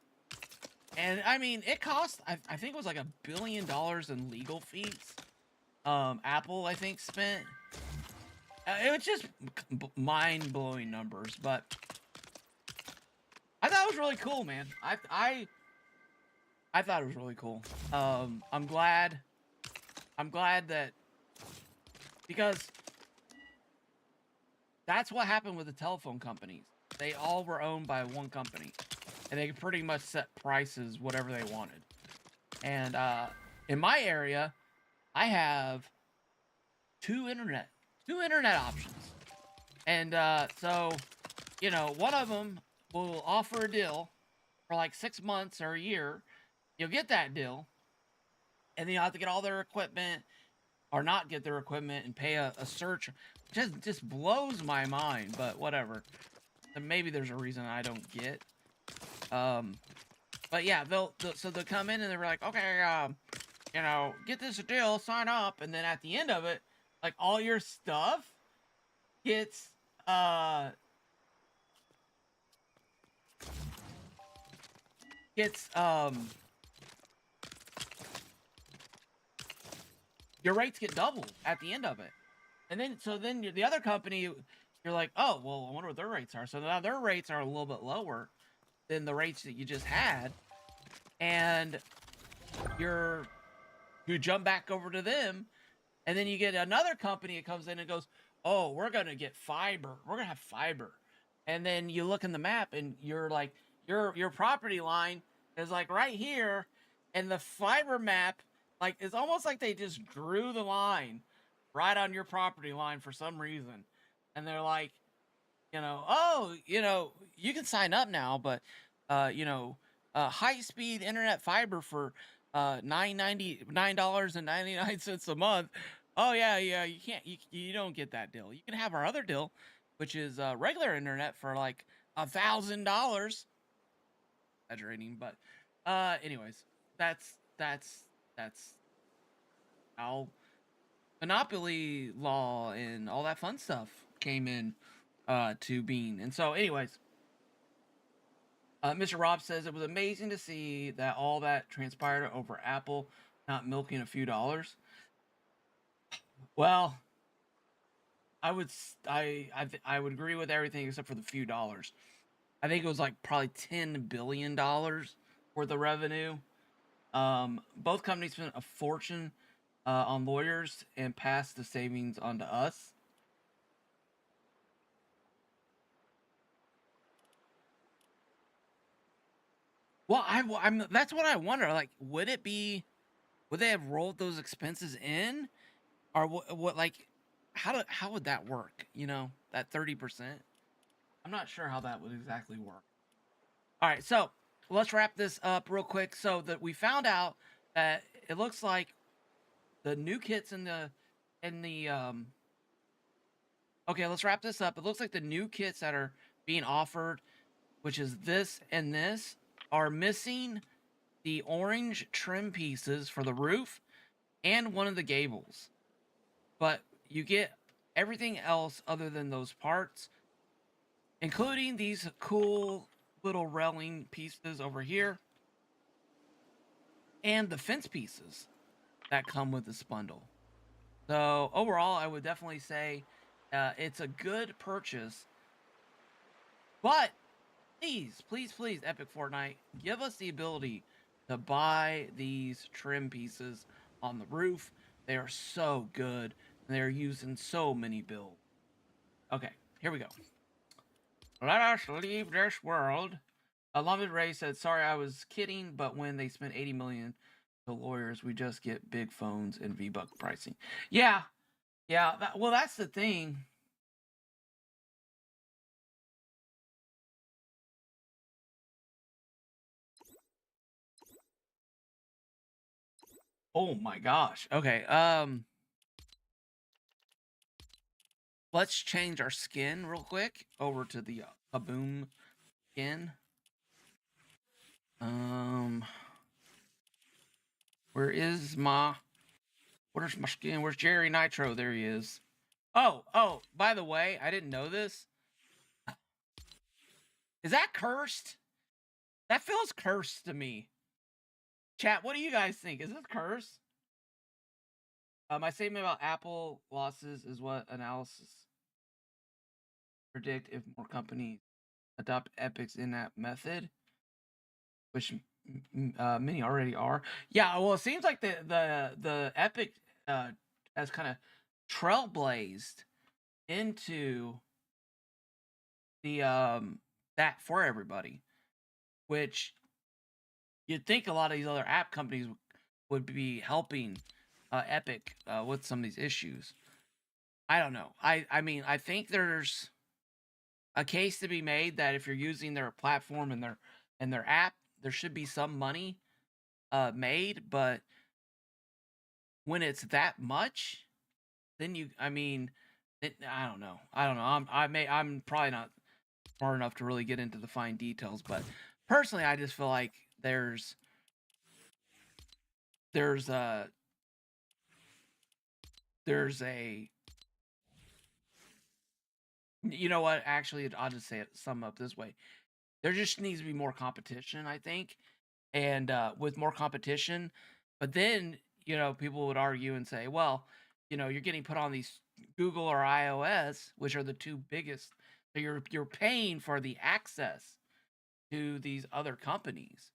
And I mean, it cost, I think it was like $1 billion in legal fees. Apple, I think, spent. It was just mind-blowing numbers, but I thought it was really cool, man. I thought it was really cool. I'm glad that, because that's what happened with the telephone companies. They all were owned by one company, and they could pretty much set prices whatever they wanted. And in my area, I have two internet options. And so, you know, one of them will offer a deal for like 6 months or a year. You'll get that deal, and then you have to get all their equipment or not get their equipment and pay a search. Just blows my mind, but whatever. And maybe there's a reason I don't get. But yeah, they'll come in and they're like, okay, you know, get this deal, sign up, and then at the end of it, like all your stuff gets gets your rates get doubled at the end of it. And then the other company, you're like, oh well, I wonder what their rates are. So now their rates are a little bit lower than the rates that you just had, and you jump back over to them, and then you get another company that comes in and goes, oh, we're gonna get fiber, we're gonna have fiber. And then you look in the map and you're like, your property line is like right here, and the fiber map, like, it's almost like they just drew the line right on your property line for some reason. And they're like, you know, oh, you know, you can sign up now, but you know, high speed internet fiber for $9.99 a month. Oh yeah, you can't, you don't get that deal. You can have our other deal, which is regular internet for like $1,000. Exaggerating, but anyways, that's how monopoly law and all that fun stuff came in to being. And so anyways, Mr. Rob says it was amazing to see that all that transpired over Apple not milking a few dollars. Well, I would agree with everything except for the few dollars. I think it was like probably $10 billion worth of revenue. Both companies spent a fortune on lawyers and passed the savings on to us. Well, I'm that's what I wonder. Like, would they have rolled those expenses in, or what like, how would that work? You know, that 30%. I'm not sure how that would exactly work. All right, so let's wrap this up real quick. So that we found out that it looks like the new kits in the okay, let's wrap this up. It looks like the new kits that are being offered, which is this and this, are missing the orange trim pieces for the roof and one of the gables. But you get everything else other than those parts, including these cool little railing pieces over here and the fence pieces that come with this bundle. So overall, I would definitely say it's a good purchase. But please, please, please, Epic Fortnite, give us the ability to buy these trim pieces on the roof. They are so good, and they're used in so many builds. Okay, here we go. Let us leave this world. Alumid Ray said, sorry, I was kidding, but when they spent 80 million to lawyers, we just get big phones and V-Buck pricing. Yeah, well, that's the thing. Oh my gosh. Okay, let's change our skin real quick over to the Kaboom skin. Where's my skin? Where's Jerry Nitro? There he is. Oh, by the way, I didn't know this. Is that cursed? That feels cursed to me. Chat, what do you guys think? Is this cursed? My statement about Apple losses is what analysis predict if more companies adopt Epic's in-app method, which many already are. Yeah, well, it seems like the Epic has kind of trailblazed into the that for everybody, which you'd think a lot of these other app companies would be helping Epic with some of these issues. I don't know. I mean, I think there's a case to be made that if you're using their platform and their app, there should be some money made, but when it's that much, then I mean, I don't know. I don't know. I'm probably not smart enough to really get into the fine details, but personally, I just feel like there's a there's a you know what? Actually, I'll just say it. Sum up this way: there just needs to be more competition, I think, and with more competition, but then people would argue and say, well, you're getting put on these Google or iOS, which are the two biggest. So you're paying for the access to these other companies.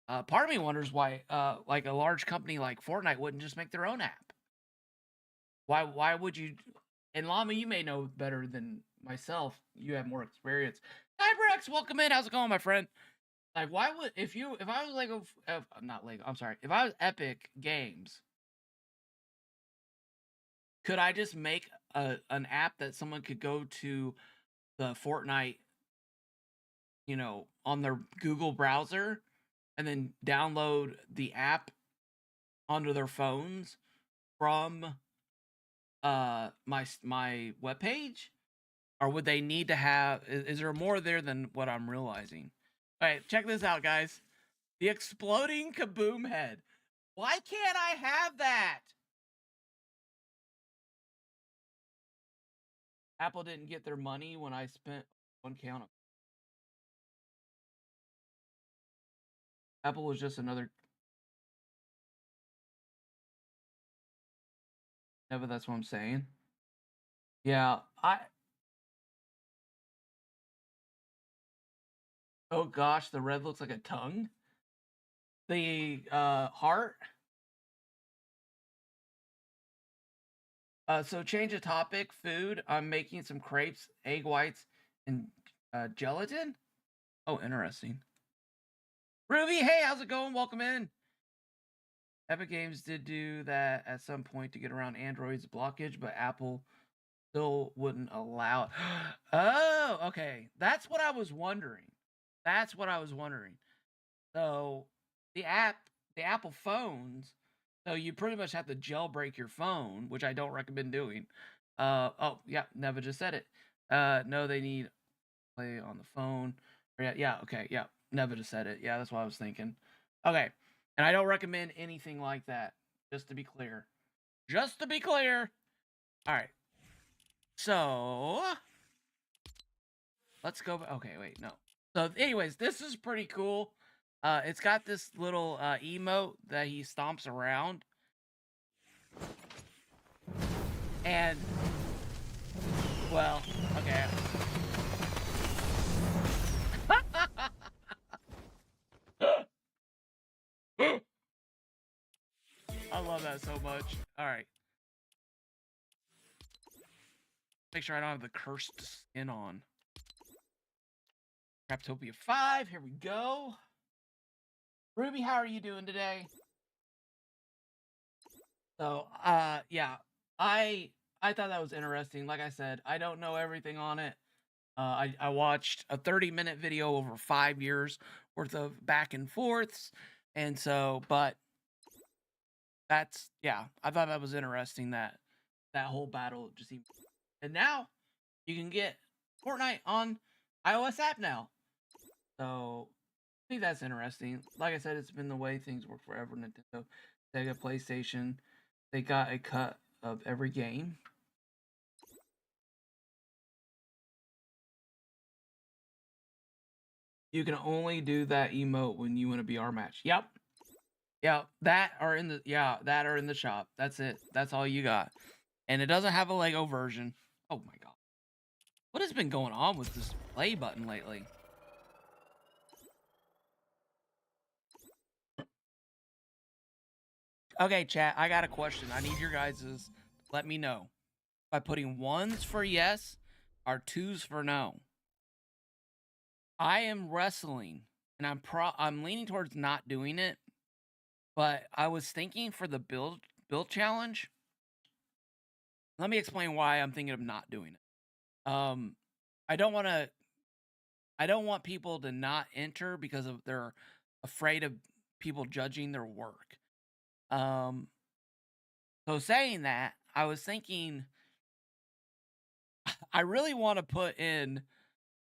Part of me wonders why, like a large company like Fortnite wouldn't just make their own app. Why would you? And Llama, you may know better than myself. You have more experience. Hi, Brex, welcome in. How's it going, my friend? Like, why would if I was Lego, not Lego. I'm sorry. If I was Epic Games, could I just make an app that someone could go to the Fortnite, on their Google browser, and then download the app onto their phones from my webpage? Or would they need to have is there more there than what I'm realizing? All right, check this out, guys. The exploding kaboom head. Why can't I have that? Apple didn't get their money when I spent one count. Apple was just another. Yeah, but that's what I'm saying. Yeah, oh gosh, the red looks like a tongue. The heart. So change the topic. Food. I'm making some crepes, egg whites, and gelatin. Oh, interesting. Ruby, hey, how's it going? Welcome in. Epic Games did do that at some point to get around Android's blockage, but Apple still wouldn't allow it. Oh, okay. That's what I was wondering. That's what I was wondering. So the Apple phones, so you pretty much have to jailbreak your phone, which I don't recommend doing. Oh yeah, Neva just said it. No, they need play on the phone. Yeah, okay, yeah. Neva just said it. Yeah, that's what I was thinking. Okay. And I don't recommend anything like that. Just to be clear. Just to be clear. All right. So let's go. Okay, wait, no. So, anyways, this is pretty cool. It's got this little emote that he stomps around, and well, okay. I love that so much. All right, make sure I don't have the cursed skin on. Craftopia 5. Here we go. Ruby, how are you doing today? So, yeah, I thought that was interesting. Like I said, I don't know everything on it. I watched a 30-minute video over 5 years worth of back and forths, and so, but that's yeah, I thought that was interesting that whole battle just even, and now you can get Fortnite on iOS app now. So I think that's interesting. Like I said, it's been the way things work forever. Nintendo, Sega, PlayStation, they got a cut of every game. You can only do that emote when you win a BR match. Yep. Yeah, that are in the shop. That's it. That's all you got. And it doesn't have a Lego version. Oh my god. What has been going on with this play button lately? Okay, chat, I got a question. I need your guys's let me know. By putting ones for yes or twos for no. I am wrestling and I'm leaning towards not doing it, but I was thinking for the build challenge. Let me explain why I'm thinking of not doing it. I don't want to I don't want people to not enter because of they're afraid of people judging their work. Um So saying that, I was thinking I really want to put in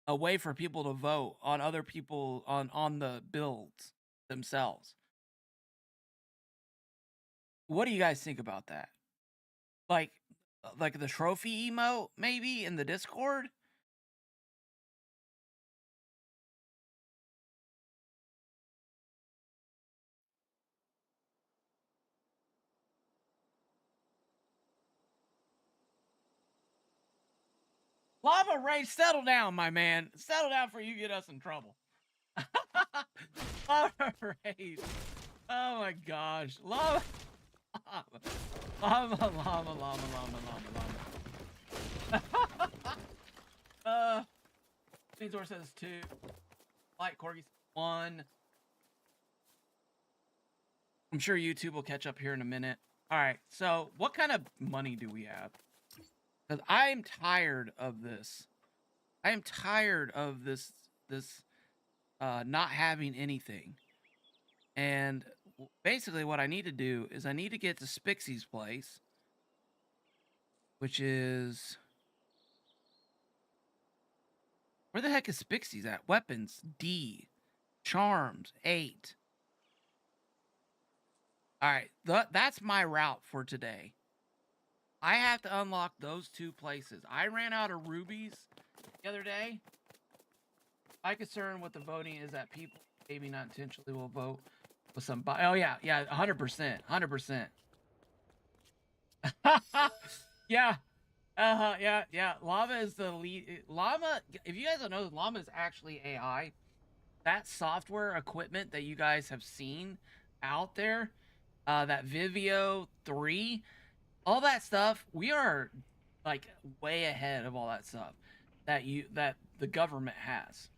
a way for people to vote on other people on the builds themselves. What do you guys think about that? Like like the trophy emote maybe in the Discord? Lava Rage, settle down, my man. Settle down before you get us in trouble. Lava Rage. Oh my gosh. Lava. Llama, llama, llama, llama, llama, llama. Zor says 2. Light Corgis 1. I'm sure YouTube will catch up here in a minute. All right. So, what kind of money do we have? Because I'm tired of this. I am tired of this not having anything. And basically, what I need to do is I need to get to Spixie's place, which is where the heck is Spixie's at? Weapons D, charms 8. All right, that's my route for today. I have to unlock those 2 places. I ran out of rubies the other day. My concern with the voting is that people maybe not intentionally will vote with some. Oh yeah, 100%, 100%. Yeah, yeah. Llama is the lead. Llama, if you guys don't know, Llama is actually AI. That software equipment that you guys have seen out there, that Vivio 3, all that stuff, we are like way ahead of all that stuff that the government has.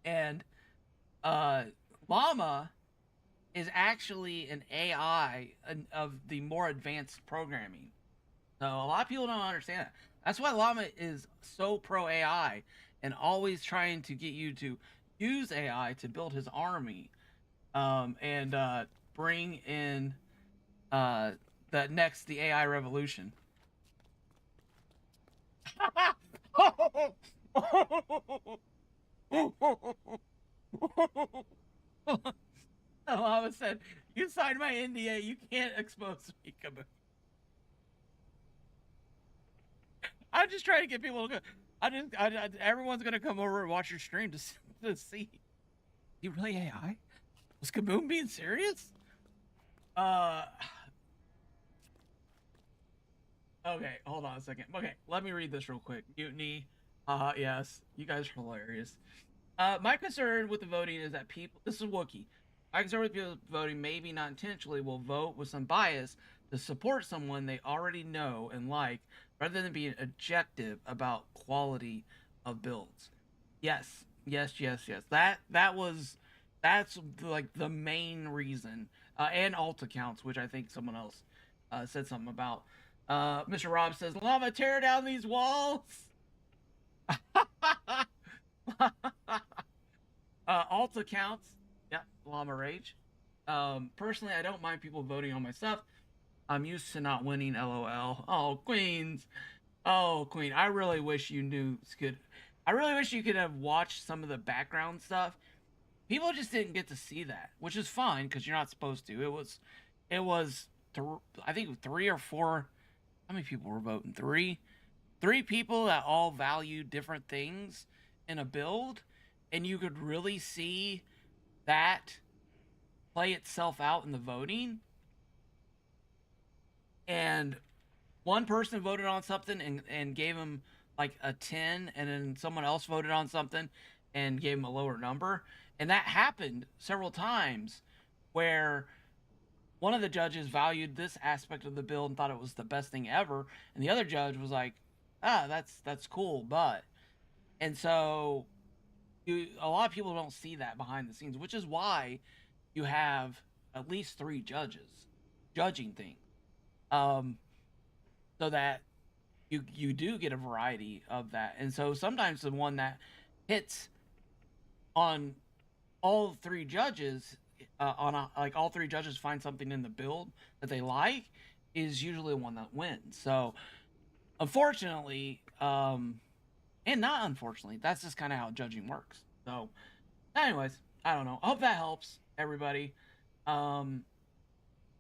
And Llama is actually an AI of the more advanced programming. So a lot of people don't understand that. That's why Llama is so pro AI and always trying to get you to use AI to build his army, and bring in the AI revolution. Llama said, "You signed my NDA. You can't expose me." I'm just trying to get people to go. Everyone's gonna come over and watch your stream to see. You really AI? Was Kaboom being serious? Okay, hold on a second. Okay, let me read this real quick. Mutiny. Yes, you guys are hilarious. My concern with the voting is that people. This is Wookie. My concern with people voting, maybe not intentionally, will vote with some bias to support someone they already know and like, rather than being objective about quality of builds. Yes, yes. That's like the main reason. And alt accounts, which I think someone else said something about. Mr. Rob says, "Llama, tear down these walls." Alt accounts, yeah, Llama Rage. Personally, I don't mind people voting on my stuff. I'm used to not winning, lol. Oh, Queens. Oh, Queen. I really wish you knew could. I really wish you could have watched some of the background stuff. People just didn't get to see that, which is fine because you're not supposed to. It was, I think 3 or 4. How many people were voting? 3 people that all value different things in a build, and you could really see that play itself out in the voting. And one person voted on something and gave him like a 10, and then someone else voted on something and gave him a lower number. And that happened several times where one of the judges valued this aspect of the build and thought it was the best thing ever, and the other judge was like, that's cool, but. And so a lot of people don't see that behind the scenes, which is why you have at least 3 judges judging things, um, so that you do get a variety of that. And so sometimes the one that hits on all 3 judges like all 3 judges find something in the build that they like, is usually the one that wins. So unfortunately, and not unfortunately, that's just kind of how judging works. So anyways, I don't know. I hope that helps everybody. Um,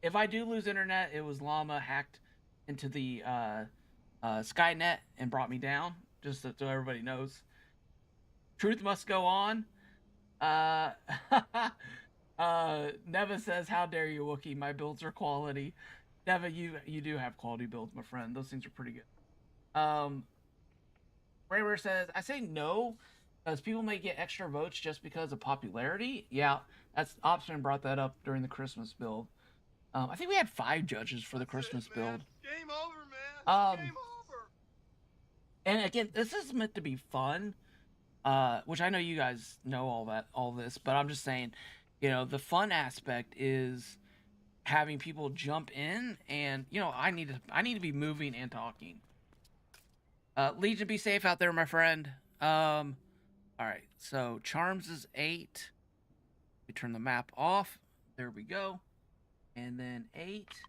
if I do lose internet, it was Llama hacked into the Skynet and brought me down. Just so everybody knows. Truth must go on. Uh, Neva says, "How dare you, Wookie? My builds are quality." Neva, you do have quality builds, my friend. Those things are pretty good. Raymer says, "I say no, because people may get extra votes just because of popularity." Yeah, that's Option brought that up during the Christmas build. I think we had 5 judges for the Christmas build. Game over, man. Game over. And again, this is meant to be fun, which I know you guys know all this, but I'm just saying, you know, the fun aspect is having people jump in, and you know, I need to be moving and talking. Legion, be safe out there, my friend. All right, so Charms is 8. We turn the map off. There we go. And then 8,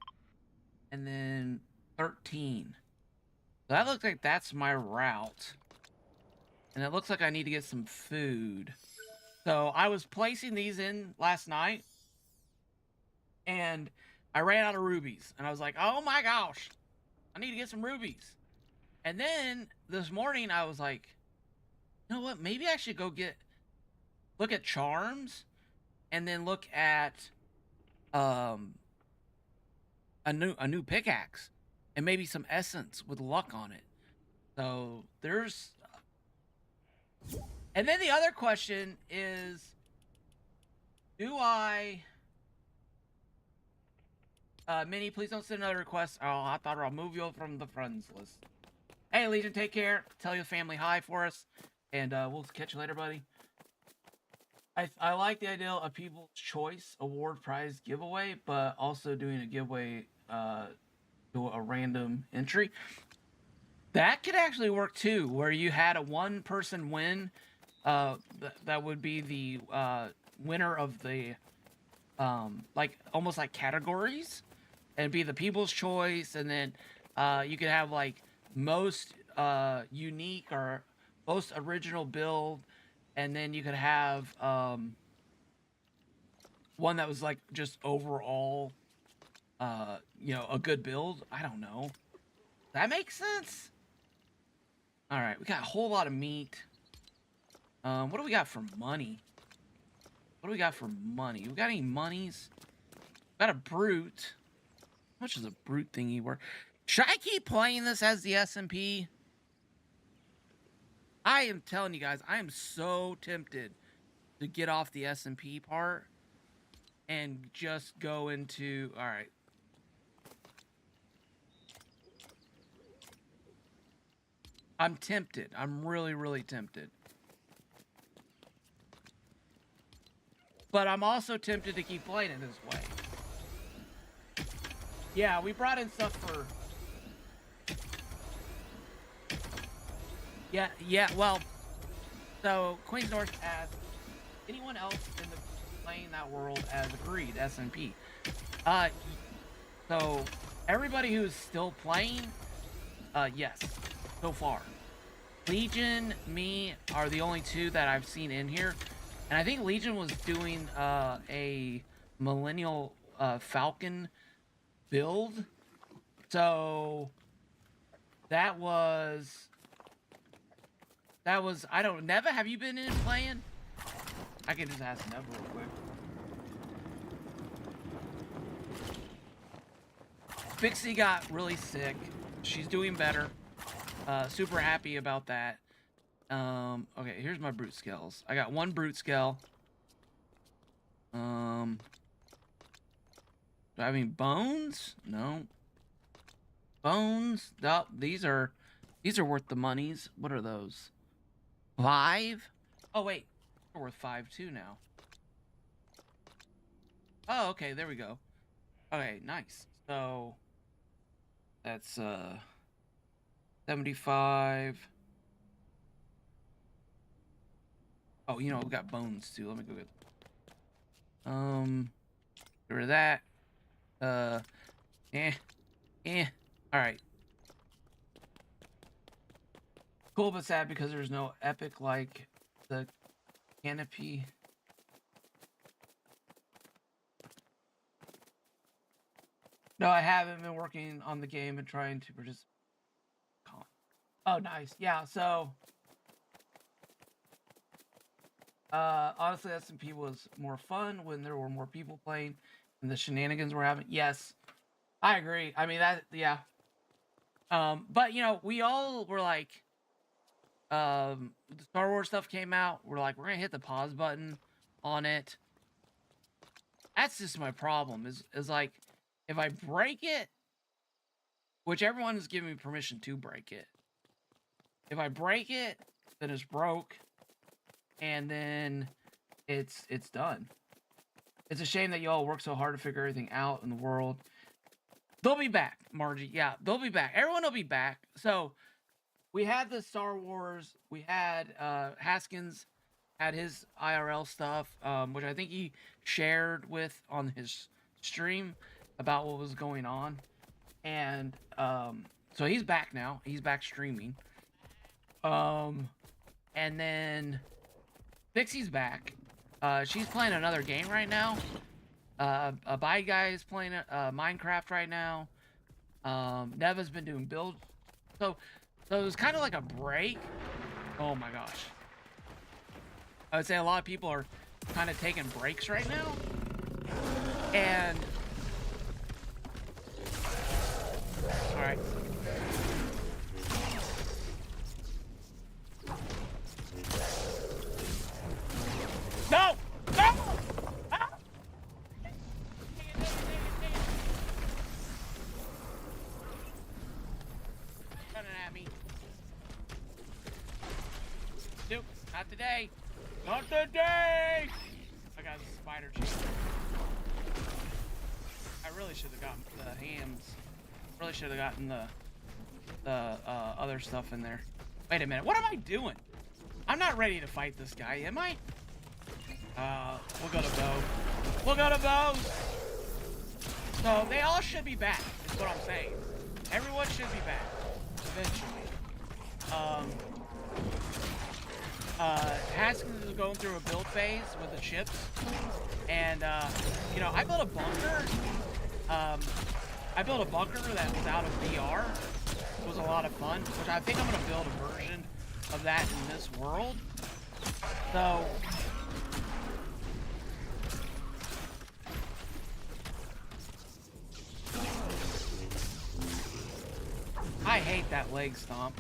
and then 13. So that looks like that's my route. And it looks like I need to get some food. So I was placing these in last night, and I ran out of rubies. And I was like, oh my gosh, I need to get some rubies. And then this morning I was like, you know what? Maybe I should go look at charms, and then look at a new pickaxe, and maybe some essence with luck on it. So there's, and then the other question is, do I Minnie, please don't send another request. Oh, I thought I'll move you from the friends list. Hey Legion, take care. Tell your family hi for us, and we'll catch you later, buddy. I like the idea of People's Choice Award prize giveaway, but also doing a giveaway to a random entry. That could actually work too, where you had a one-person win. That would be the winner of the like almost like categories, and be the People's Choice, and then you could have like most unique or most original build. And then you could have one that was like just overall, you know, a good build. I don't know. That makes sense. All right, we got a whole lot of meat. What do we got for money? What do we got for money? We got any monies? Got a brute. How much is a brute thingy worth? Should I keep playing this as the SMP? I am telling you guys, I am so tempted to get off the SMP part and just go into, all right. I'm tempted. I'm really, really tempted. But I'm also tempted to keep playing it this way. Yeah, we brought in stuff for... Yeah, well, so Queen's North asked, anyone else in the playing that world as agreed, SMP? So everybody who's still playing, yes, so far. Legion, me, are the only 2 that I've seen in here. And I think Legion was doing a Millennial Falcon build. So that was, I don't know. Neva, have you been in playing? I can just ask Neva real quick. Pixie got really sick. She's doing better. Super happy about that. Okay, here's my brute scales. I got 1 brute scale. Do I have any bones? No. Bones? No, these are worth the monies. What are those? 5? Oh, wait. They're worth 5 too now. Oh, okay. There we go. Okay, nice. So, that's, 75. Oh, you know, we got bones too. Let me go get... Get rid of that. All right. Cool, but sad because there's no epic like the canopy. No, I haven't been working on the game and trying to participate. Oh, nice. Yeah, so honestly, SMP was more fun when there were more people playing and the shenanigans we're having. Yes, I agree. I mean that, yeah. But you know, we all were like, the Star Wars stuff came out. We're like, we're gonna hit the pause button on it. That's just my problem. Is like, if I break it, which everyone is giving me permission to break it. If I break it, then it's broke, and then it's done. It's a shame that y'all work so hard to figure everything out in the world. They'll be back, Margie. Yeah, they'll be back. Everyone will be back. So we had the Star Wars. We had Haskins had his IRL stuff, which I think he shared with on his stream about what was going on. And so he's back now. He's back streaming. And then Pixie's back. She's playing another game right now. Bye Guy is playing Minecraft right now. Neva's been doing builds. So it was kind of like a break. Oh my gosh. I would say a lot of people are kind of taking breaks right now. And all right. No! No! Ah! Running at me. Nope, not today. Not today! I got a spider chase. I really should have gotten the hams. Really should have gotten the other stuff in there. Wait a minute, what am I doing? I'm not ready to fight this guy, am I? We'll go to bow. We'll go to bows. So they all should be back, is what I'm saying. Everyone should be back, eventually. Haskins is going through a build phase with the chips. And, you know, I built a bunker. I built a bunker that was out of VR. It was a lot of fun, which I think I'm going to build a version of that in this world. So I hate that leg stomp.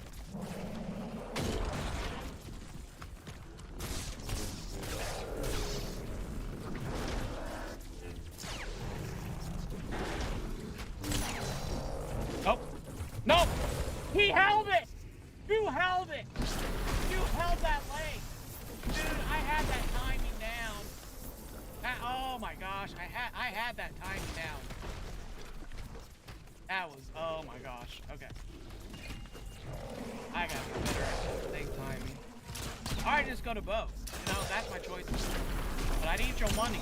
Oh, no! He held it! You held it! You held that leg! Dude, I had that timing down. Oh my gosh, I had that timing down. That was, oh my gosh, okay. I got better at same timing. Alright, just go to bow. You know, that's my choice. But I need your money.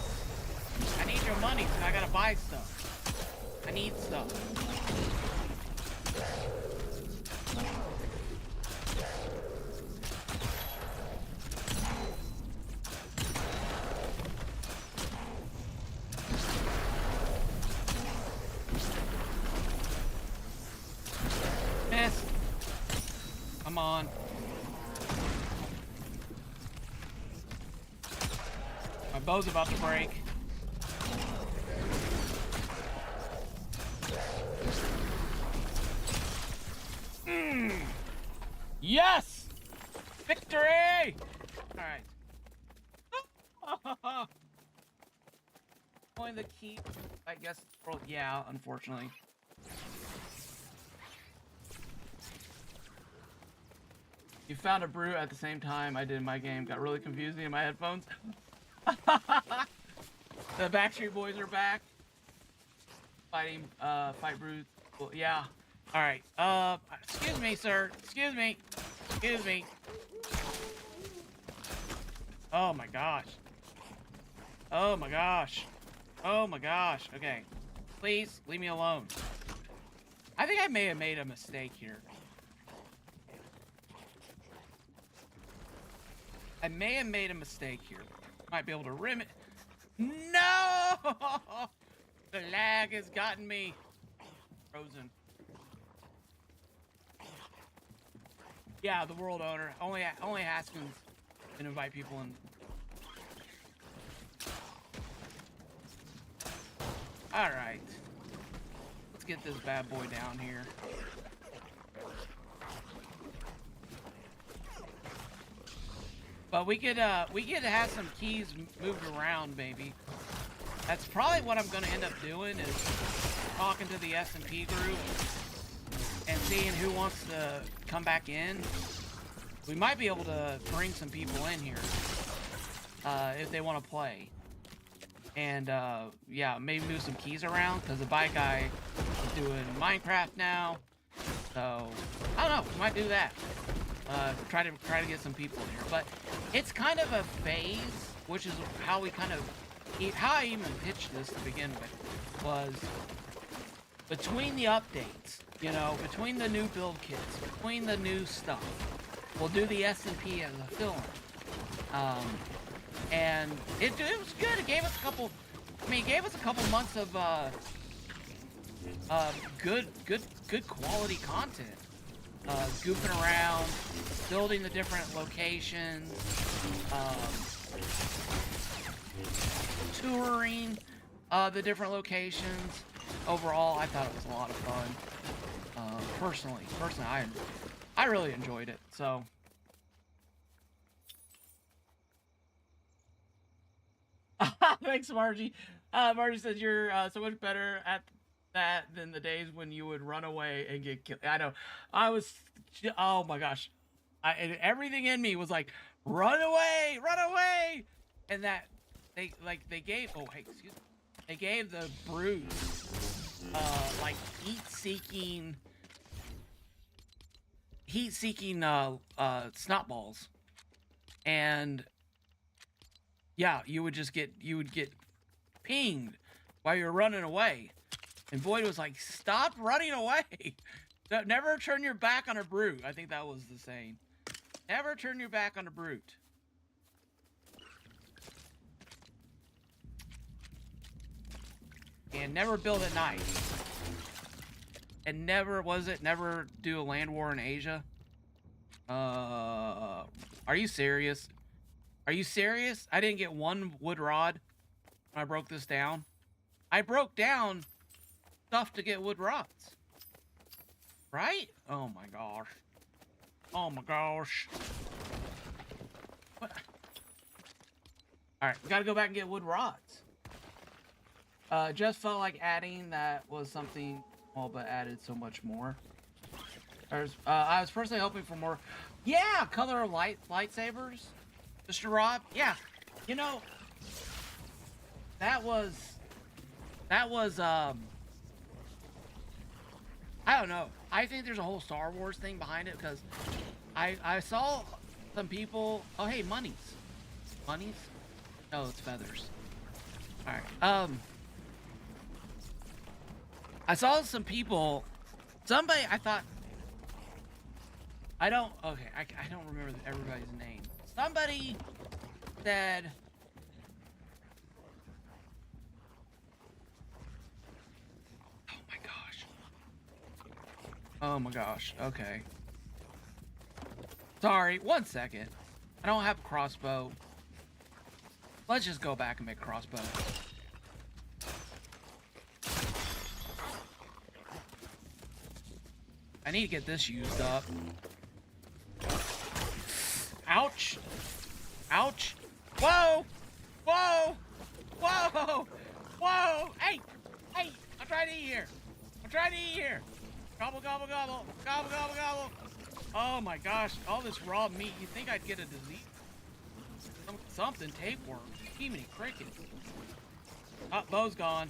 I need your money, because I gotta buy stuff. I need stuff. Miss. Come on. My bow's about to break. Yes! Victory! Alright. Going to keep, I guess, well, yeah, unfortunately. You found a brew at the same time I did in my game. Got really confusing in my headphones. The Backstreet Boys are back. Fighting, fight brews. Well, yeah. Alright, excuse me, sir. Excuse me. Excuse me. Oh my gosh. Oh my gosh. Oh my gosh. Okay. Please, leave me alone. I think I may have made a mistake here. I may have made a mistake here. Might be able to rim it. No! The lag has gotten me. Frozen. Yeah, the world owner. Only Haskins can invite people in. Alright. Let's get this bad boy down here. But we could have some keys moved around, maybe. That's probably what I'm gonna end up doing, is talking to the SMP group and seeing who wants to come back in. We might be able to bring some people in here if they want to play. And yeah, maybe move some keys around, because the bike guy is doing Minecraft now. So I don't know, we might do that. Try to get some people in here. But it's kind of a phase, which is how we kind of how I even pitched this to begin with, was between the updates, you know, between the new build kits, between the new stuff, we'll do the SMP as a fill-in. And it was good. It gave us a couple. I mean, it gave us a couple months of good quality content. Goofing around, building the different locations, touring the different locations. Overall, I thought it was a lot of fun. Personally, I really enjoyed it. So. Thanks, Margie. Margie says you're so much better at that than the days when you would run away and get killed. I know. I was. Oh my gosh. Everything in me was like, run away, and that they gave. Oh hey, excuse me. They gave the brutes like heat-seeking snot balls, and. Yeah, you would get pinged while you're running away. And Boyd was like, stop running away. Never turn your back on a brute. I think that was the saying. Never turn your back on a brute. And never build at night. And never do a land war in Asia? Are you serious? Are you serious? I didn't get one wood rod when I broke this down. I broke down stuff to get wood rods. Right? Oh my gosh. Oh my gosh. What? Alright, we gotta go back and get wood rods. Just felt like adding that was something, well, but added so much more. I was personally hoping for more. Yeah, color of lightsabers. Mr. Rob, yeah, you know, that was, I don't know. I think there's a whole Star Wars thing behind it, because I saw some people, oh, hey, monies? Oh, it's feathers. All right, I saw some people, somebody, I thought, I don't remember everybody's name. Somebody said, oh my gosh, okay. Sorry, 1 second. I don't have a crossbow. Let's just go back and make a crossbow. I need to get this used up. Ouch! Ouch! Whoa! Whoa! Whoa! Whoa! Hey! Hey! I'm trying to eat here! Gobble, gobble, gobble! Gobble, gobble, gobble! Oh my gosh, all this raw meat, you think I'd get a disease? Something, tapeworm. Too many crickets. Oh, bow's gone.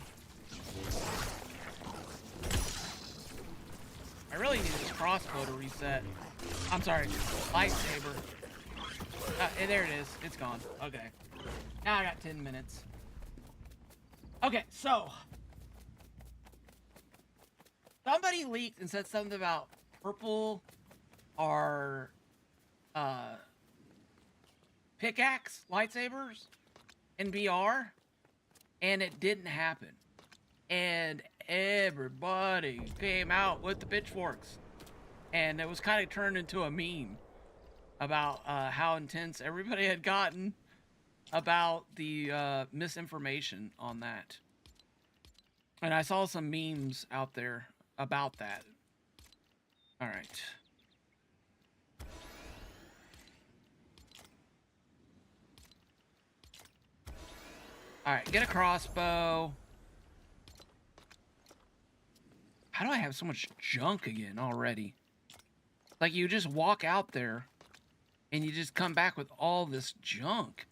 I really need this crossbow to reset. I'm sorry, lightsaber. There it is. It's gone. Okay. Now I got 10 minutes. Okay, so somebody leaked and said something about purple or pickaxe lightsabers in BR, and it didn't happen. And everybody came out with the pitchforks, and it was kind of turned into a meme about how intense everybody had gotten about the misinformation on that. And I saw some memes out there about that. All right. All right, get a crossbow. How do I have so much junk again already? Like, you just walk out there and you just come back with all this junk.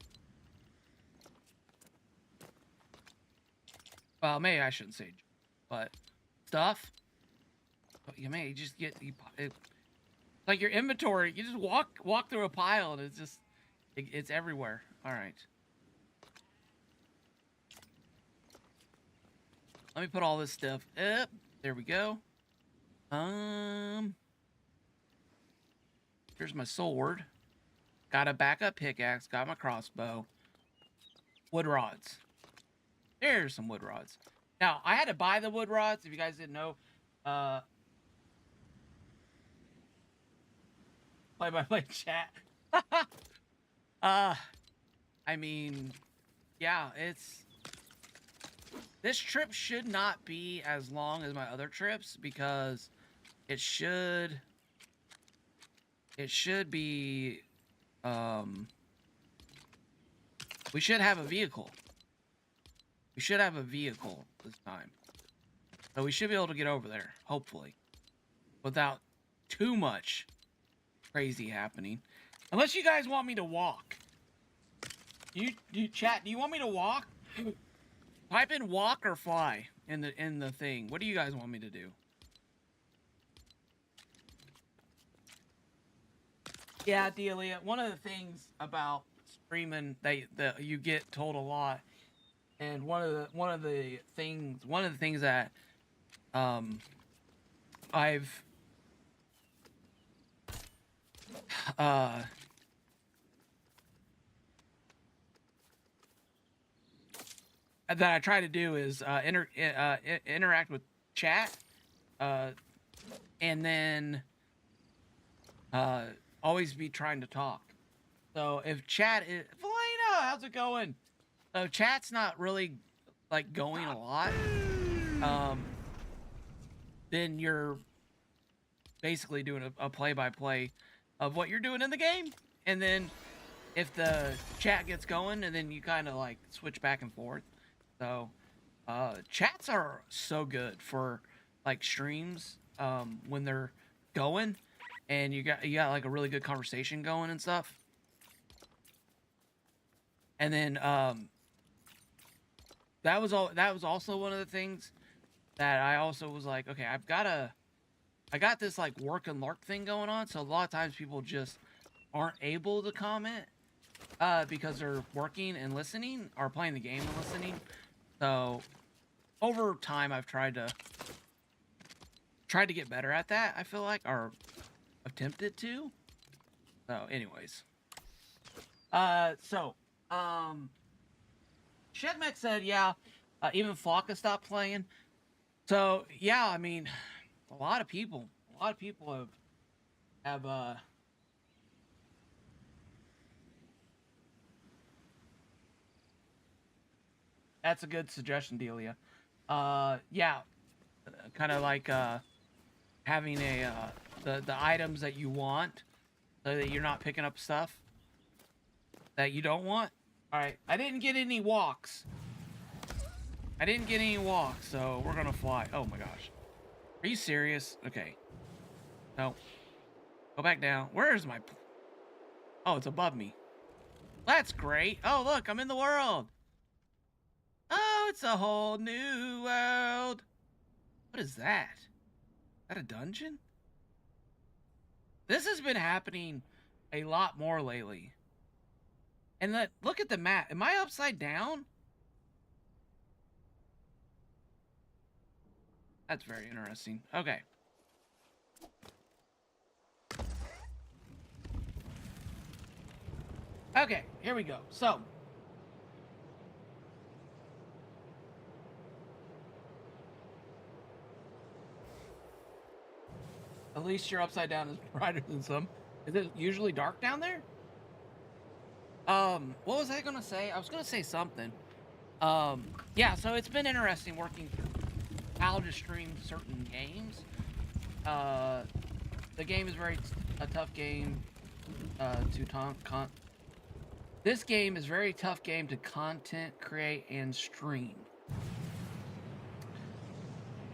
Well, maybe I shouldn't say, but stuff. But you may just get like your inventory. You just walk through a pile and it's just it's everywhere. All right. Let me put all this stuff up. There we go. Here's my sword. Got a backup pickaxe. Got my crossbow. Wood rods. There's some wood rods. Now, I had to buy the wood rods, if you guys didn't know. Play-by-play chat. I mean, yeah, this trip should not be as long as my other trips, because it should be, we should have a vehicle. We should have a vehicle this time. So we should be able to get over there, hopefully, without too much crazy happening. Unless you guys want me to walk. You chat, do you want me to walk? Type in walk or fly in the thing. What do you guys want me to do? Yeah, Delia, one of the things about streaming that you get told a lot, and one of the things that I've that I try to do is interact with chat, and then always be trying to talk. So if chat is, Felina, how's it going? So chat's not really like going a lot, then you're basically doing a play-by-play of what you're doing in the game, and then if the chat gets going, and then you kind of like switch back and forth. So chats are so good for like streams when they're going and you got like a really good conversation going and stuff. And then that was also one of the things that I also was like, okay, I got this like work and lurk thing going on, so a lot of times people just aren't able to comment because they're working and listening, or playing the game and listening. So over time I've tried to get better at that, I feel like, or attempted to. So anyways, Shedmek said, yeah, even Flocka stopped playing. So yeah, I mean, a lot of people have that's a good suggestion, Delia. Yeah, kind of like having the items that you want, so that you're not picking up stuff that you don't want. All right, I didn't get any walks. So we're gonna fly. Oh my gosh, are you serious? Okay, no, go back down. Where's my? Oh, it's above me. That's great. Oh look, I'm in the world. Oh, it's a whole new world. What is that? Is that a dungeon? This has been happening a lot more lately. And look at the map. Am I upside down? That's very interesting. Okay. Okay, here we go. So, at least your upside down is brighter than some. Is it usually dark down there? What was I gonna say? I was gonna say something. Yeah, so it's been interesting working through how to stream certain games. The game is a tough game this game is very tough game to content create and stream.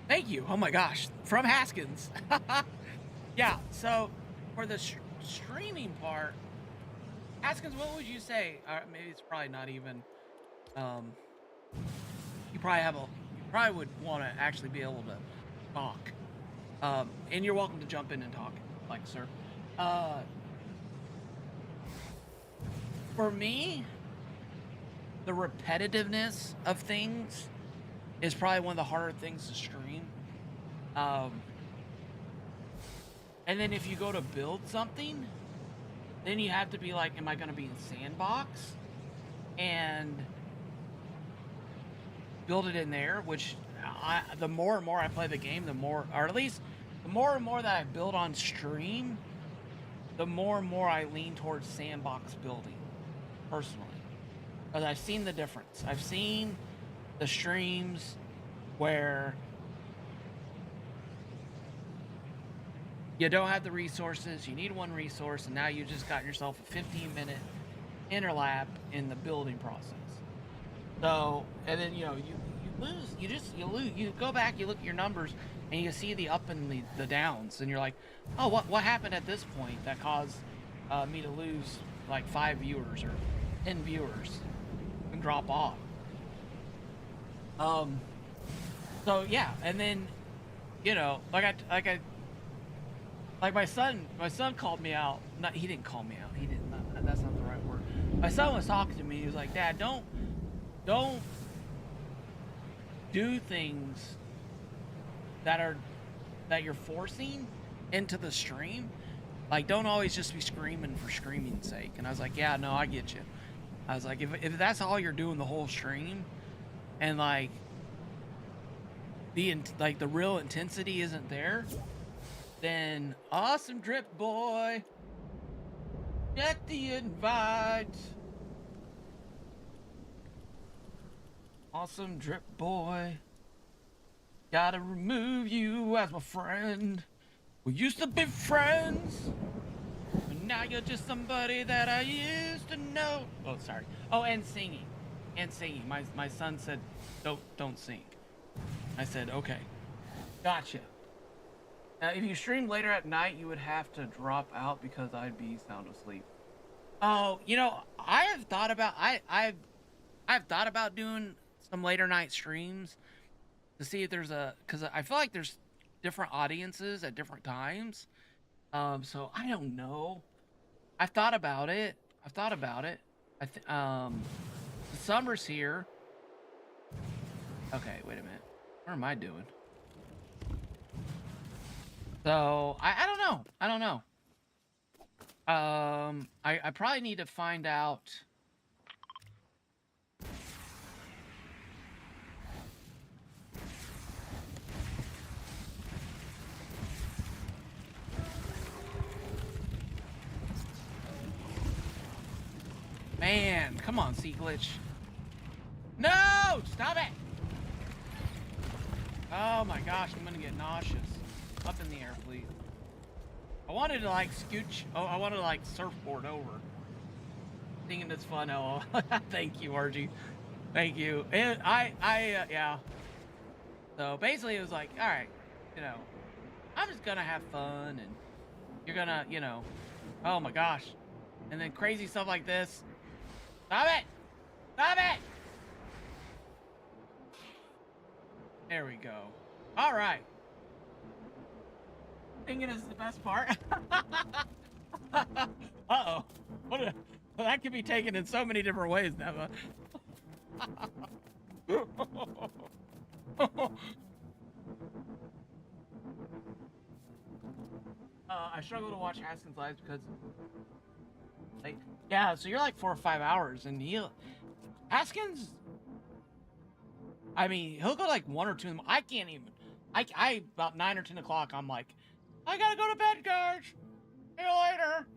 Thank you. Oh my gosh, from Haskins. Yeah, so for the streaming part, Haskins, what would you say? Maybe it's probably not even. You probably would want to actually be able to talk. And you're welcome to jump in and talk, like, sir. For me, the repetitiveness of things is probably one of the harder things to stream. And then if you go to build something, then you have to be like, am I going to be in sandbox and build it in there? Which the more and more I play the game, the more, or at least the more and more that I build on stream, the more and more I lean towards sandbox building, personally. Because I've seen the difference. I've seen the streams where you don't have the resources, you need one resource, and now you just got yourself a 15-minute interlap in the building process. So, and then, you know, you lose, you go back, you look at your numbers, and you see the up and the downs, and you're like, oh, what happened at this point that caused me to lose like 5 viewers or 10 viewers and drop off? So yeah, and then, you know, like my son called me out. He didn't call me out. He didn't. That's not the right word. My son was talking to me. He was like, "Dad, don't do things that you're forcing into the stream. Like, don't always just be screaming for screaming's sake." And I was like, "Yeah, no, I get you." I was like, if that's all you're doing the whole stream, and like the real intensity isn't there, then awesome drip boy, check the invite. Awesome drip boy, gotta remove you as my friend. We used to be friends, but now you're just somebody that I used to know. Oh, sorry. Oh, and singing. My son said, don't sing. I said, okay, gotcha. Now, if you stream later at night, you would have to drop out because I'd be sound asleep. Oh, you know, I have thought about I've thought about doing some later night streams to see if there's because I feel like there's different audiences at different times. So I don't know. I've thought about it. The summer's here. Okay, wait a minute. What am I doing? So I don't know. I probably need to find out. Man, come on, Sea Glitch. No! Stop it! Oh my gosh, I'm gonna get nauseous. Up in the air, please. I wanted to like scooch. Oh, I wanted to like surfboard over. Thinking it's fun. Oh, thank you, RG. Thank you. And yeah. So basically, it was like, all right, you know, I'm just gonna have fun, and you're gonna, you know, oh my gosh, and then crazy stuff like this. Stop it! Stop it! There we go. All right. Singing is the best part. Uh-oh. Well, that could be taken in so many different ways now. I struggle to watch Haskins lives because, like, yeah. So you're like 4 or 5 hours, and Haskins. I mean, he'll go like 1 or 2. I can't even. I about 9 or 10 o'clock. I'm like, I gotta go to bed, guys. See you later.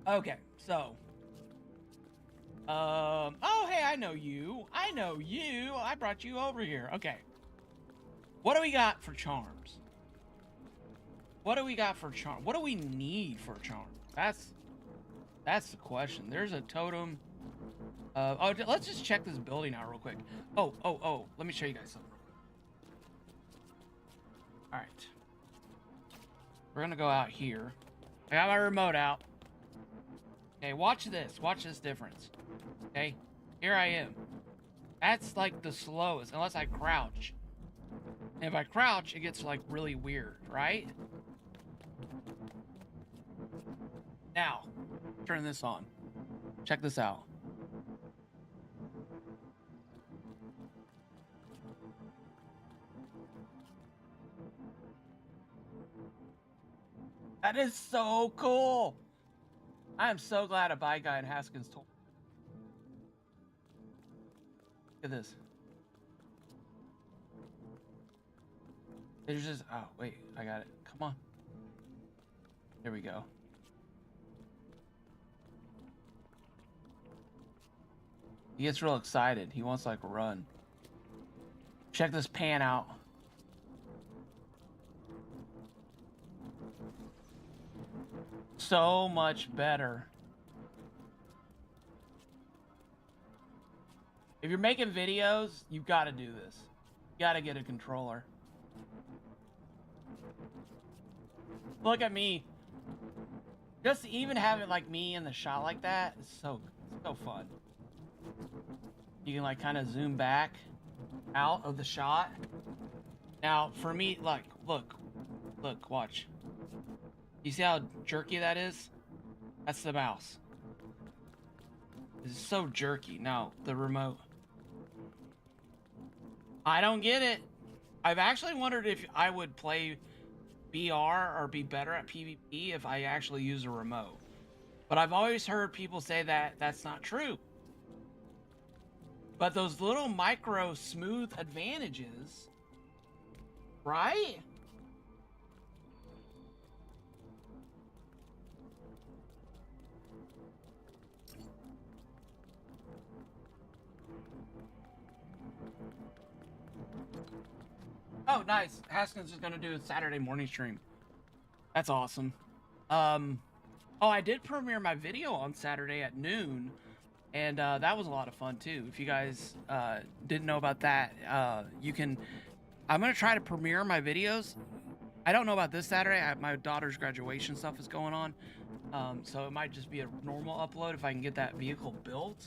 Okay, so. Oh, hey, I know you. I know you. I brought you over here. Okay. What do we got for charms? What do we got for charm? What do we need for charm? That's the question. There's a totem. Oh, let's just check this building out real quick. Oh. Let me show you guys something real quick. All right. We're gonna go out here. I got my remote out. Okay, watch this. Watch this difference. Okay, here I am. That's like the slowest, unless I crouch. And if I crouch, it gets like really weird, right? Now, turn this on. Check this out. That is so cool. I am so glad a buy guy in Haskins told. Look at this. There's just, oh, wait, I got it. Come on. There we go. He gets real excited. He wants to like run. Check this pan out. So much better. If you're making videos, you've got to do this. You got to get a controller. Look at me. Just even having like me in the shot like that is so fun. You can like kind of zoom back out of the shot. Now for me, like, look, watch. You see how jerky that is? That's the mouse. This is so jerky. Now the remote. I don't get it. I've actually wondered if I would play BR or be better at PvP if I actually use a remote. But I've always heard people say that that's not true. But those little micro smooth advantages, right? Oh, nice. Haskins is going to do a Saturday morning stream. That's awesome. Oh, I did premiere my video on Saturday at noon, and that was a lot of fun too. If you guys didn't know about that, you can. I'm going to try to premiere my videos. I don't know about this Saturday. My daughter's graduation stuff is going on, so it might just be a normal upload if I can get that vehicle built.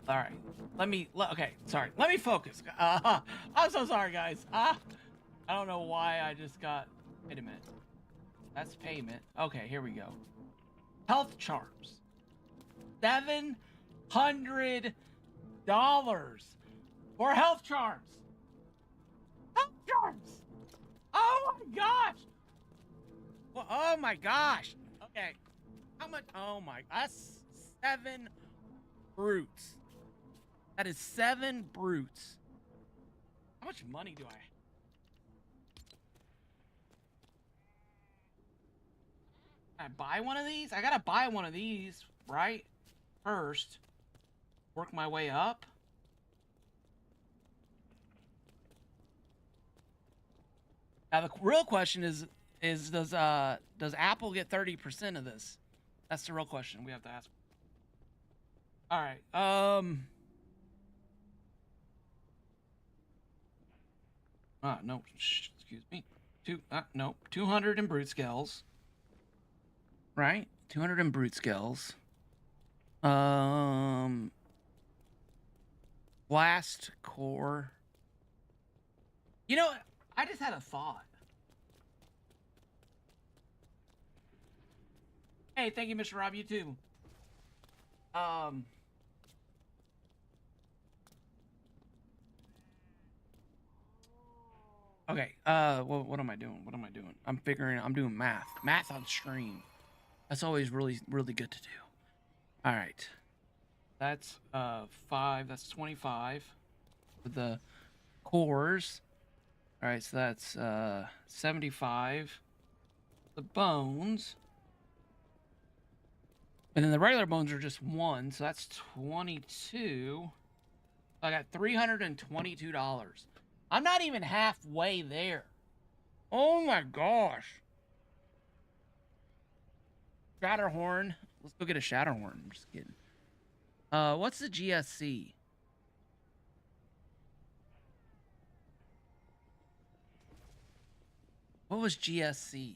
All right, okay, sorry. Let me focus. I'm so sorry, guys. I don't know why I just got, wait a minute. That's payment. Okay, here we go. Health charms. $700 for health charms. Health charms. Oh my gosh. Well, oh my gosh. Okay. How much? Oh my, that's 7 brutes. That is 7 brutes. How much money do I buy one of these? I gotta buy one of these, right? First. Work my way up. Now the real question is does Apple get 30% of this? That's the real question we have to ask. All right. No, excuse me. 200 in brute scales. Right? 200 in brute scales. Blast core. You know, I just had a thought. Hey, thank you, Mr. Rob. You too. Okay. What am I doing? What am I doing? I'm doing math. Math on stream. That's always really, really good to do. All right. That's 5. That's 25 for the cores. All right. So that's 75. The bones. And then the regular bones are just 1, so that's 22. I got $322. I'm not even halfway there. Oh my gosh. Shatterhorn. Let's go get a Shatterhorn. I'm just kidding. What's the GSC? What was GSC?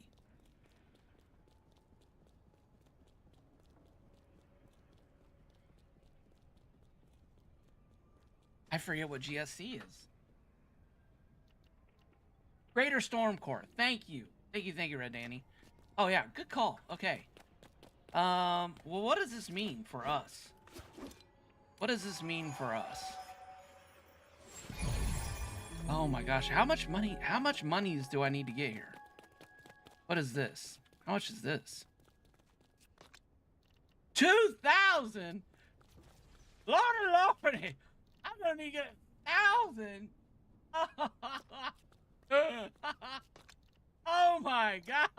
I forget what GSC is. Greater Storm Core. Thank you. Thank you, Red Danny. Oh yeah, good call. Okay. Well, what does this mean for us? What does this mean for us? Oh my gosh, how much monies do I need to get here? What is this? How much is this? 2,000? Lordy! I'm gonna need to get 1,000. Oh my gosh!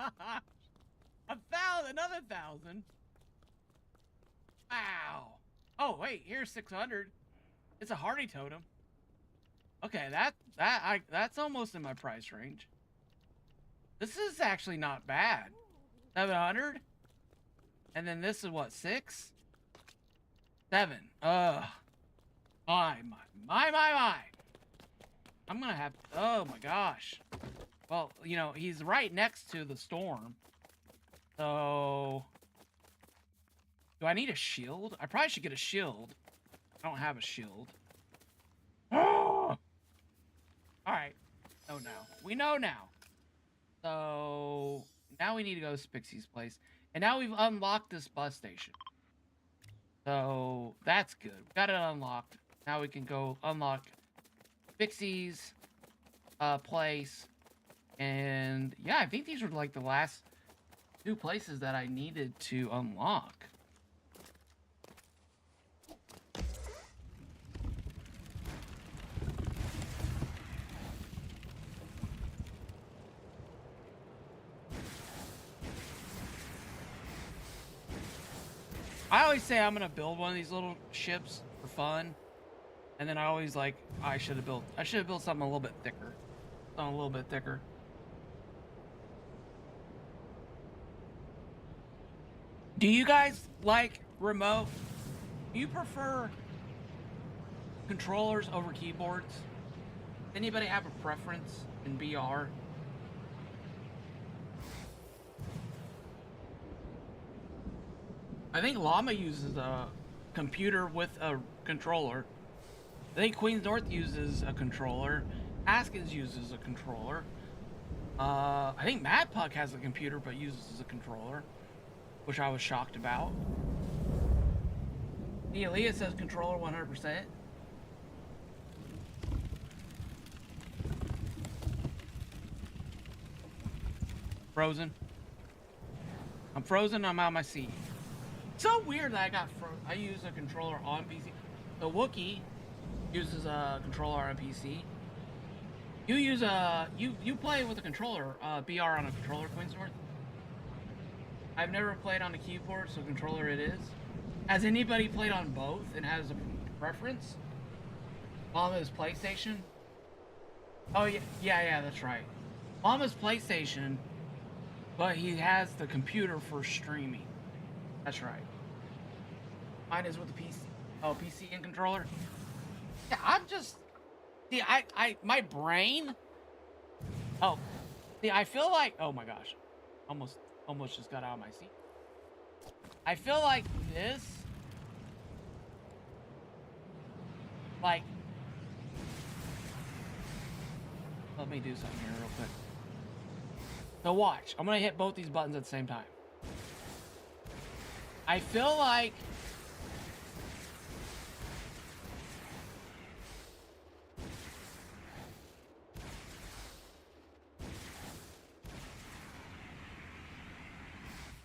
1,000, another 1,000. Wow. Oh wait, here's 600. It's a Hardy totem. Okay, that's almost in my price range. This is actually not bad. 700. And then this is what, 6? 7. Ugh. My. I'm gonna have, oh my gosh. Well, you know, he's right next to the storm. So, do I need a shield? I probably should get a shield. I don't have a shield. Oh! Alright. Oh no. We know now. So, now we need to go to Spixie's place. And now we've unlocked this bus station. So, that's good. We got it unlocked. Now we can go unlock Spixie's place. And yeah, I think these were like the last 2 places that I needed to unlock. I always say I'm gonna build one of these little ships for fun, and then I always like I should have built something a little bit thicker. Something a little bit thicker. Do you guys like remote? Do you prefer controllers over keyboards? Anybody have a preference in BR? I think Llama uses a computer with a controller. I think Queen's North uses a controller. Haskins uses a controller. I think Mad Puck has a computer but uses a controller, which I was shocked about. Leah says controller 100%. Frozen. I'm frozen. I'm out of my seat. So weird that I use a controller on PC. The Wookiee uses a controller on PC. You use you play with a controller, BR on a controller, Queen's North? I've never played on a keyboard, so controller it is. Has anybody played on both and has a preference? Mama's PlayStation? Oh yeah, that's right. Mama's PlayStation, but he has the computer for streaming. That's right. Mine is with the PC. Oh, PC and controller? Yeah, I'm just... See, my brain... Oh. See, I feel like... Oh my gosh. Almost just got out of my seat. I feel like this... Like... Let me do something here real quick. So watch. I'm gonna hit both these buttons at the same time. I feel like...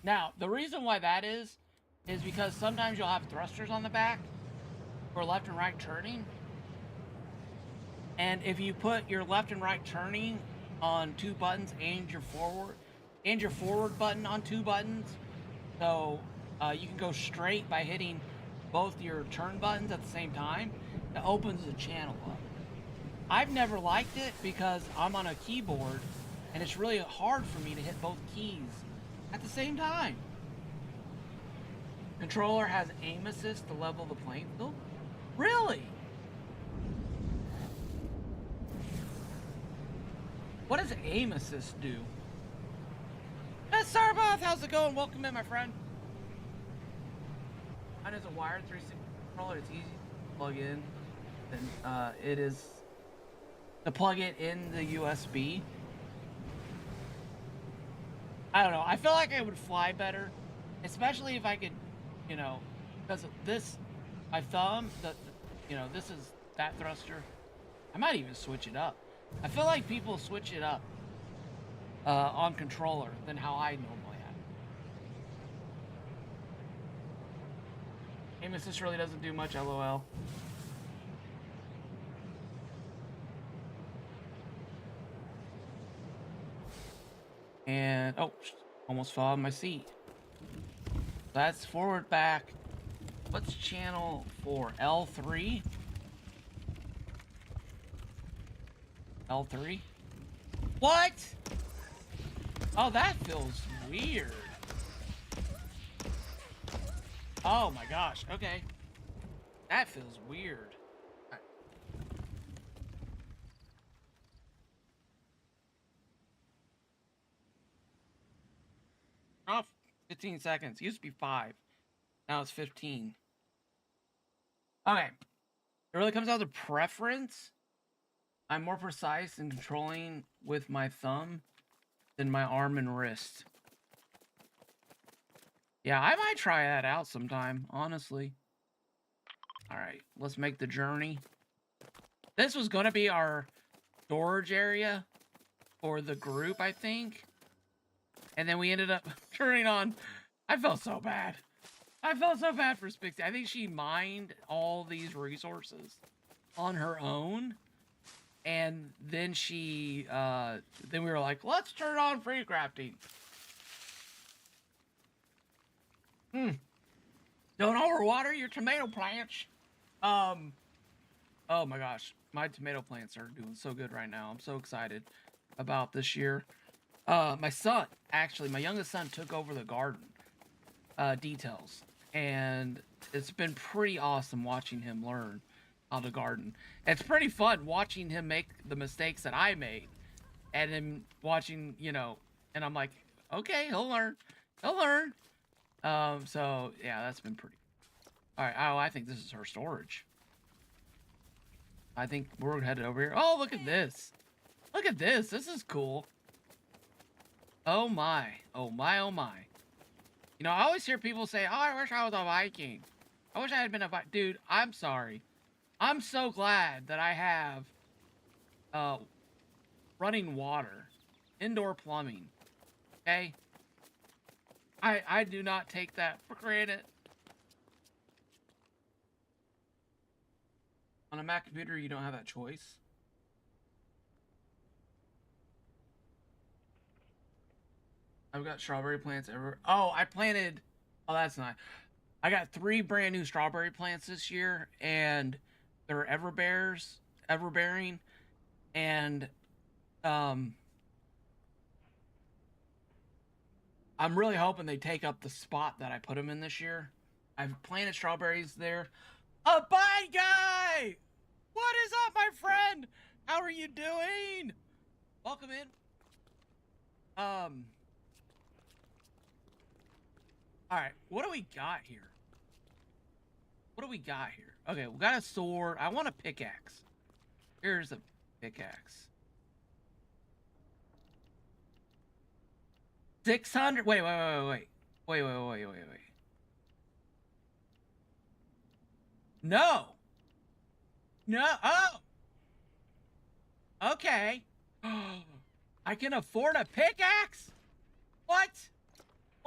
Now, the reason why that is because sometimes you'll have thrusters on the back for left and right turning. And if you put your left and right turning on 2 buttons and your forward button on 2 buttons, so you can go straight by hitting both your turn buttons at the same time, it opens the channel up. I've never liked it because I'm on a keyboard and it's really hard for me to hit both keys at the same time. Controller has aim assist to level the playing field. Really? What does aim assist do? Hey, Sarbath, how's it going? Welcome in, my friend. Mine is a wired 360 controller. It's easy to plug in. And it is to plug it in the USB. I don't know. I feel like I would fly better, especially if I could, you know, because this, my thumb, this is that thruster. I might even switch it up. I feel like people switch it up on controller than how I normally have. Aim assist really doesn't do much, LOL. And, oh, almost fell out of my seat. That's forward, back. What's channel 4? L3? L3? What? Oh, that feels weird. Oh my gosh, okay. That feels weird. Oh, 15 seconds. Used to be 5. Now it's 15. Okay. It really comes down to preference. I'm more precise in controlling with my thumb than my arm and wrist. Yeah, I might try that out sometime, honestly. Alright, let's make the journey. This was going to be our storage area for the group, I think. And then we ended up turning on... I felt so bad. I felt so bad for Spixie. I think she mined all these resources on her own. And then then we were like, let's turn on free crafting. Don't overwater your tomato plants. Oh my gosh. My tomato plants are doing so good right now. I'm so excited about this year. My son, actually, my youngest son took over the garden details. And it's been pretty awesome watching him learn how to garden. It's pretty fun watching him make the mistakes that I made. And then watching, and I'm like, okay, he'll learn. He'll learn. So, yeah, that's been pretty... Alright, oh, I think this is her storage. I think we're headed over here. Oh, look at this. Look at this. This is cool. Oh, my. Oh, my, oh, my. I always hear people say, oh, I wish I was a Viking. I wish I had been a Viking. Dude, I'm sorry. I'm so glad that I have running water. Indoor plumbing. Okay? I do not take that for granted. On a Mac computer, you don't have that choice. I've got strawberry plants everywhere. Oh, I planted... Oh, that's nice. I got 3 brand new strawberry plants this year, and they're everbearing, and I'm really hoping they take up the spot that I put them in this year. I've planted strawberries there. A bye guy! What is up, my friend? How are you doing? Welcome in. Alright, what do we got here? What do we got here? Okay, we got a sword. I want a pickaxe. Here's a pickaxe. 600. Wait. No. Oh. Okay. I can afford a pickaxe? What?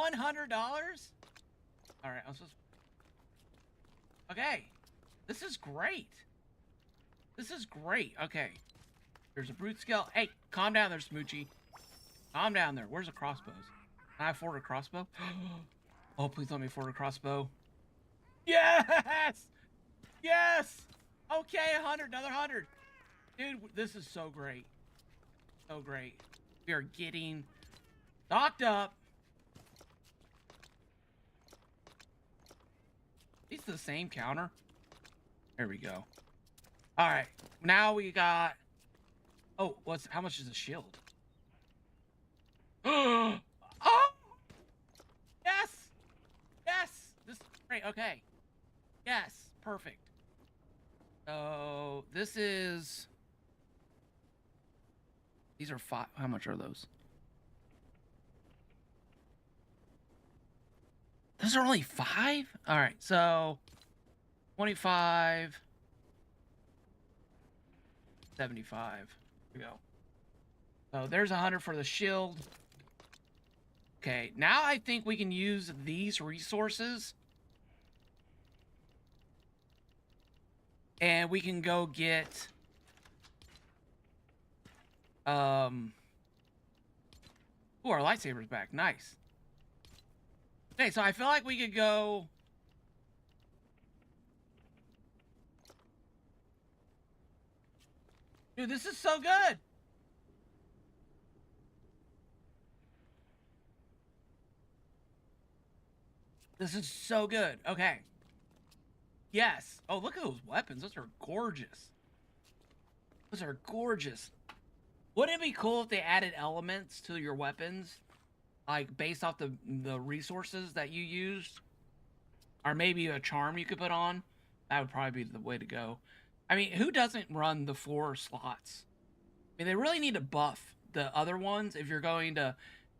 $100? All right, I'm supposed. Okay, this is great. This is great. Okay, there's a brute scale. Hey, calm down there, Smoochie. Calm down there. Where's the crossbows? Can I afford a crossbow? Oh, please let me afford a crossbow. Yes! Yes! Okay, 100, another 100. Dude, this is so great. So great. We are getting stocked up. It's the same counter. There we go. All right, now we got. Oh, how much is a shield? Oh! Yes! Yes! This is great. Okay. Yes, perfect. So this is. These are 5. How much are those? Those are only 5? All right, so 25, 75. Here we go. So there's 100 for the shield. Okay, now I think we can use these resources. And we can go get ooh, our lightsaber's back. Nice. Okay, so I feel like we could go. Dude, this is so good. This is so good. Okay. Yes. Oh, look at those weapons. Those are gorgeous. Those are gorgeous. Wouldn't it be cool if they added elements to your weapons? Like, based off the resources that you used? Or maybe a charm you could put on? That would probably be the way to go. I mean, who doesn't run the 4 slots? I mean, they really need to buff the other ones. If you're going to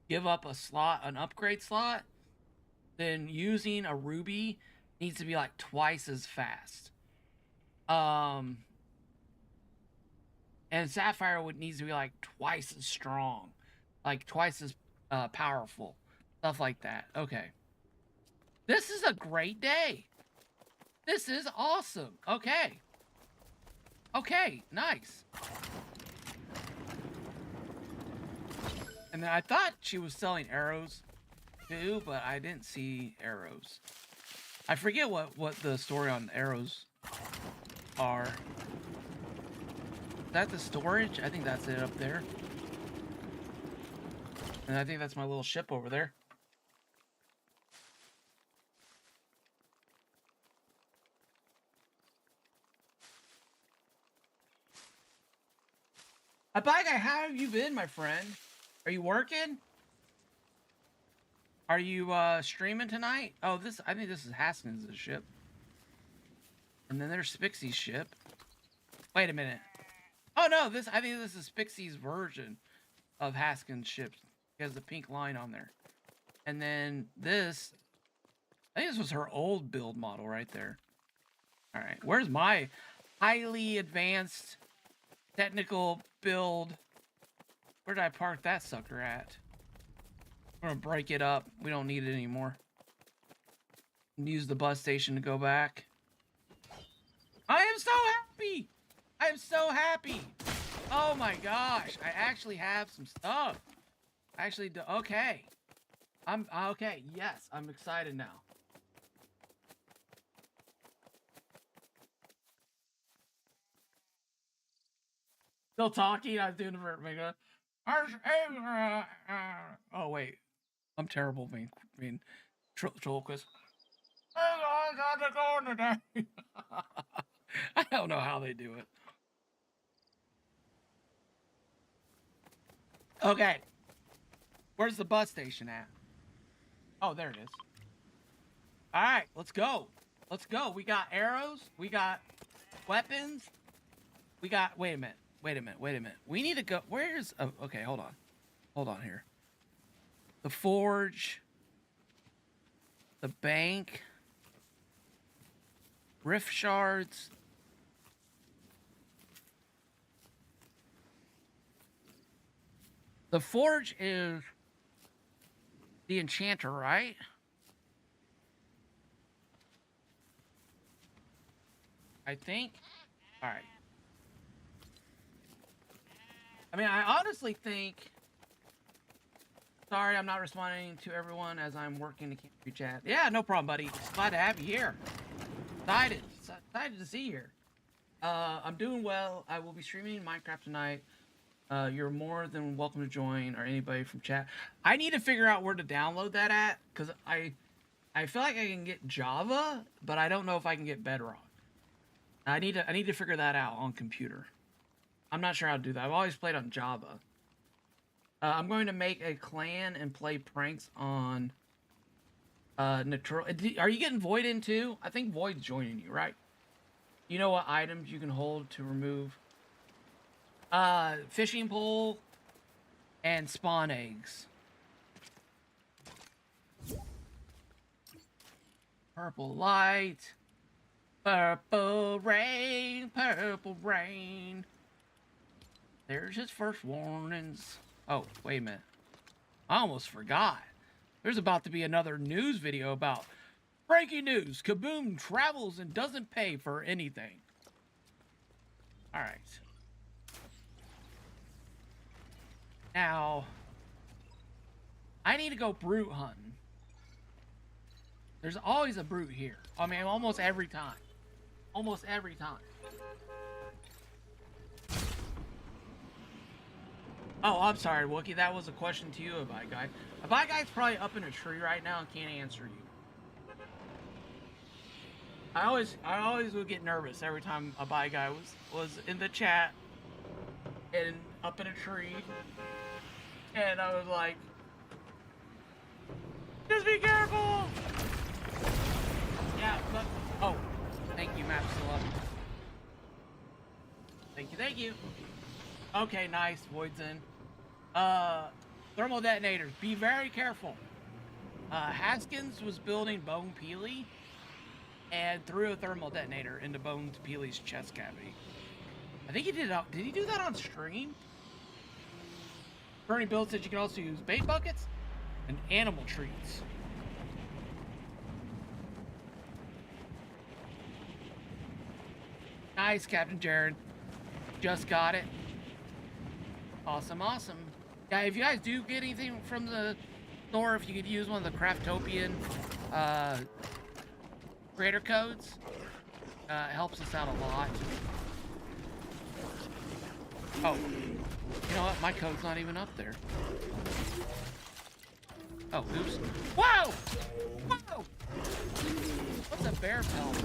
give up a slot, an upgrade slot, then using a ruby needs to be like twice as fast. And sapphire needs to be like twice as strong, like twice as powerful, stuff like that. Okay, this is a great day. This is awesome. Okay, nice. And then I thought she was selling arrows too, but I didn't see arrows. I forget what the story on arrows are. Is that the storage? I think that's it up there. And I think that's my little ship over there. Bye guy, how have you been, my friend? Are you working? Are you streaming tonight? Oh, I think this is Haskins' ship. And then there's Spixie's ship. Wait a minute. Oh no, I think this is Spixie's version of Haskins' ship. He has the pink line on there. And then this, I think this was her old build model right there. All right, where's my highly advanced technical build? Where did I park that sucker at? I'm gonna break it up. We don't need it anymore. Use the bus station to go back. I am so happy! I am so happy! Oh my gosh, I actually have some stuff. I actually do. Okay. I'm okay. Yes, I'm excited now. Still talking? I was doing the oh wait, I'm terrible being troll quiz. I don't know how they do it. Okay, where's the bus station at? Oh, there it is. All right, let's go. Let's go. We got arrows. We got weapons. We got. Wait a minute. We need to go. Where's? Oh, okay, hold on here. The forge. The bank. Rift shards. The forge is the enchanter, right? I think. All right. I mean, I honestly think. Sorry, I'm not responding to everyone as I'm working to keep you chat. Yeah, no problem, buddy. Glad to have you here. Excited to see you here. I'm doing well. I will be streaming Minecraft tonight. You're more than welcome to join, or anybody from chat. I need to figure out where to download that at, because I feel like I can get Java, but I don't know if I can get Bedrock. I need to figure that out on computer. I'm not sure how to do that. I've always played on Java. I'm going to make a clan and play pranks on Natural. Are you getting Void in too? I think Void's joining you, right? You know what items you can hold to remove? Fishing pole and spawn eggs. Purple light. Purple rain. Purple rain. There's his first warnings. Oh, wait a minute. I almost forgot. There's about to be another news video about breaking news. Kaboom travels and doesn't pay for anything. All right. Now, I need to go brute hunting. There's always a brute here. I mean, almost every time. Almost every time. Oh, I'm sorry, Wookie. That was a question to you, a bye guy. A bye guy's probably up in a tree right now and can't answer you. I always would get nervous every time a bye guy was in the chat and up in a tree, and I was like, just be careful. Yeah, but oh, thank you, Maps still up. Thank you. Okay, nice. Void's in. Thermal detonators. Be very careful. Haskins was building Bone Peely and threw a thermal detonator into Bone Peely's chest cavity. I think he did. Did he do that on stream? Bernie Bill said you can also use bait buckets and animal treats. Nice, Captain Jared. Just got it. Awesome. Yeah, if you guys do get anything from the store, if you could use one of the Craftopian creator codes, it helps us out a lot. Oh, you know what? My code's not even up there. Oh, oops. Whoa! What's a bear pelt?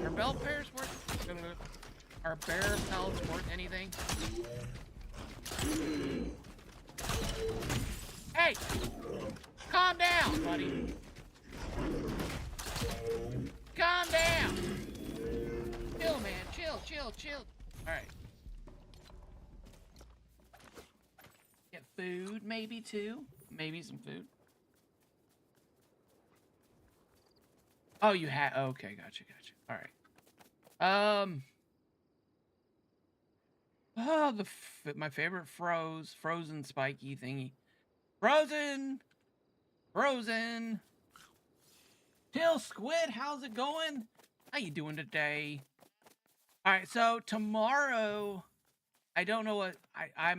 Are bell bears worth? Are bear pelts worth anything? Hey! Calm down, buddy. Calm down. Chill, man. Chill. Alright. Get food, maybe, too. Maybe some food. Oh, you had... Okay, gotcha. Alright. Oh, my favorite frozen spiky thingy. Frozen. Till Squid, how's it going? How you doing today? All right, so tomorrow, I don't know what I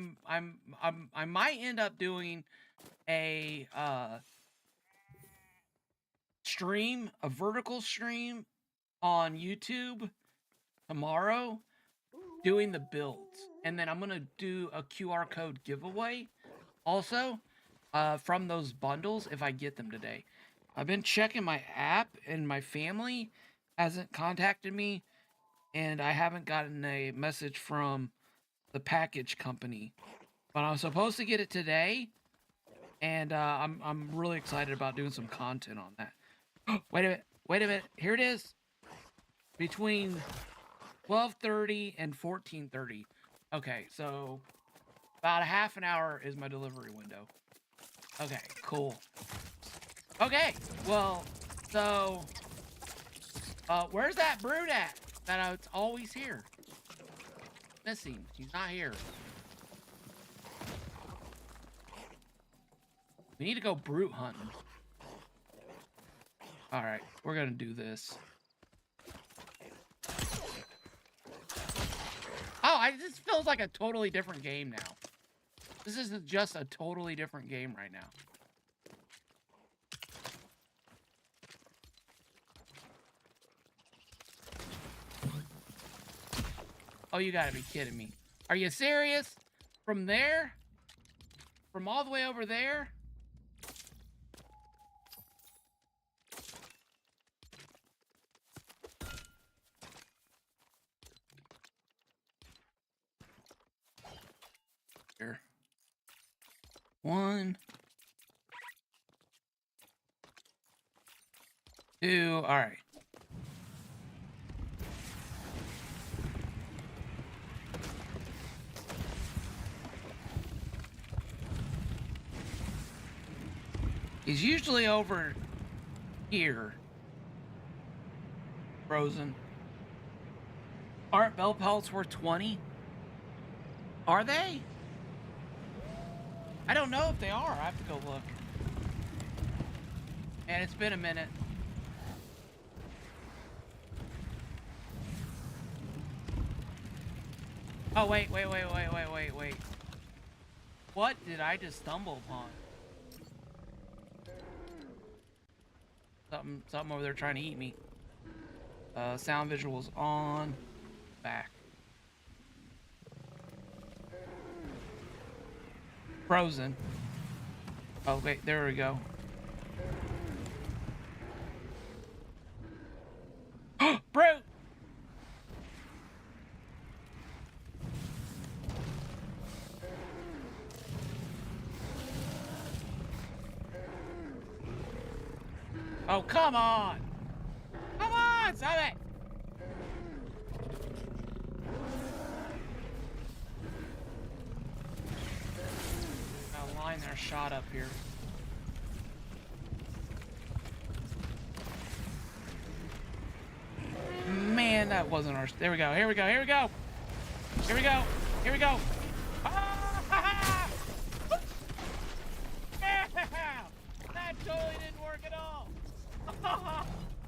might end up doing a stream, a vertical stream on YouTube tomorrow, doing the builds, and then I'm gonna do a QR code giveaway also from those bundles if I get them today. I've been checking my app and my family hasn't contacted me, and I haven't gotten a message from the package company, but I'm supposed to get it today, and I'm really excited about doing some content on that. Wait a minute, here it is. Between 12:30 and 14:30. Okay, so about a half an hour is my delivery window. Okay, cool. Okay, well, so where's that brute at? It's always here. Missing. He's not here. We need to go brute hunting. All right, we're gonna do this. Oh, this feels like a totally different game now. This is just a totally different game right now. Oh, you gotta be kidding me. Are you serious? From there? From all the way over there? Here. 1, 2, all right. He's usually over here. Frozen. Aren't bell pellets worth 20? Are they? I don't know if they are. I have to go look. And it's been a minute. Oh, wait. What did I just stumble upon? Something over there trying to eat me. Sound visuals on. Back. Frozen. Oh, wait, there we go. Brute! Oh, come on! Come on, stop it! Got a line there shot up here. Man, that wasn't our... There we go, here we go, here we go! Here we go, here we go! Ah! Yeah! That totally didn't work at all!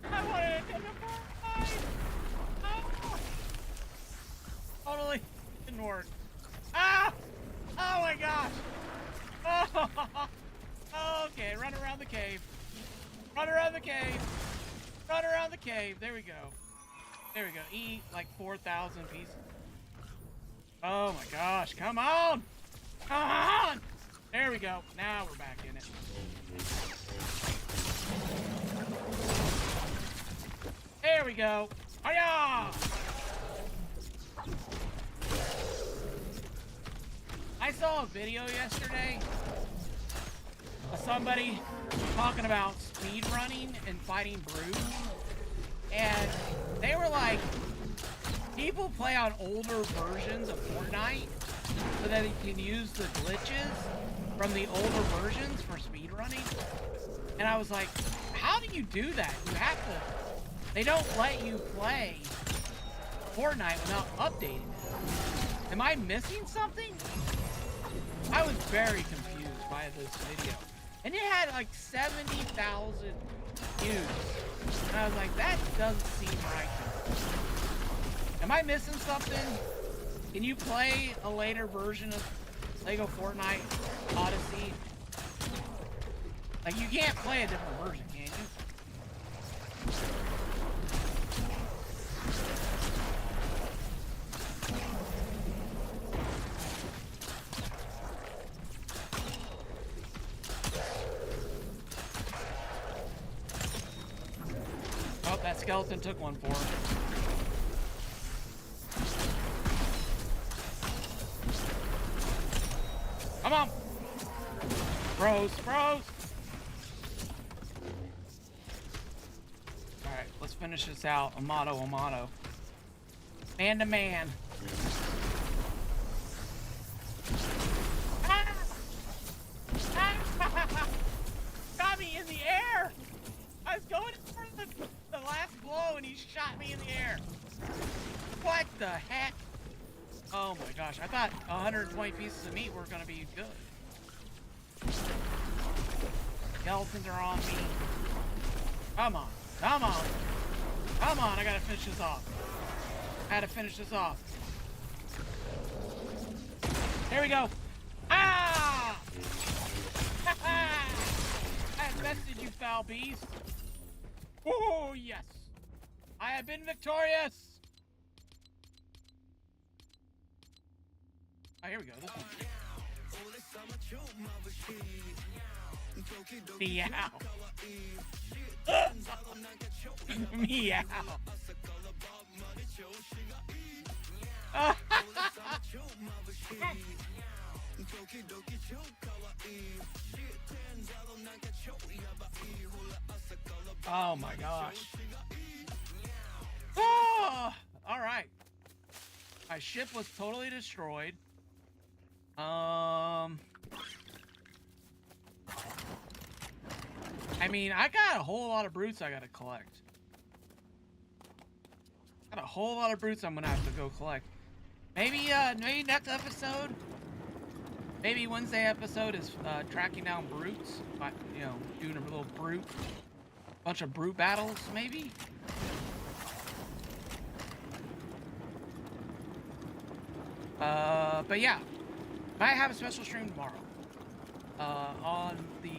I wanted it to be Fortnite! Oh! Totally didn't work. Ah! Oh my gosh! Oh! Okay, run around the cave. Run around the cave. Run around the cave. There we go. There we go. Eat like 4,000 pieces. Oh my gosh. Come on! Come on! There we go. Now we're back in it. There we go. Hiya! I saw a video yesterday of somebody talking about speed running and fighting brutes, and they were like, people play on older versions of Fortnite so that they can use the glitches from the older versions for speed running. And I was like, how do you do that? You have to... They don't let you play Fortnite without updating it. Am I missing something? I was very confused by this video. And it had like 70,000 views. And I was like, that doesn't seem right. Am I missing something? Can you play a later version of Legofortnite Odyssey? Like, you can't play a different version, can you? Oh, that skeleton took one for him. Come on! Bros! Alright, let's finish this out. Amato. Man to man. Ah! Ah! Got me in the air! I was going for the last blow and he shot me in the air. What the heck? Oh my gosh, I thought 120 pieces of meat were gonna be good. Skeletons are on me. Come on. Come on. Come on, I gotta finish this off. I gotta finish this off. There we go. Ah! I have bested you, foul beast. Oh, yes. I have been victorious. Oh, here we go. This one. Meow. Meow. Oh my gosh. Oh, all right. My ship was totally destroyed. I mean, I got a whole lot of brutes I gotta collect. Got a whole lot of brutes I'm gonna have to go collect. Maybe next episode, maybe Wednesday episode is tracking down brutes. You know, doing a little bunch of brute battles, maybe. But yeah, might have a special stream tomorrow. On the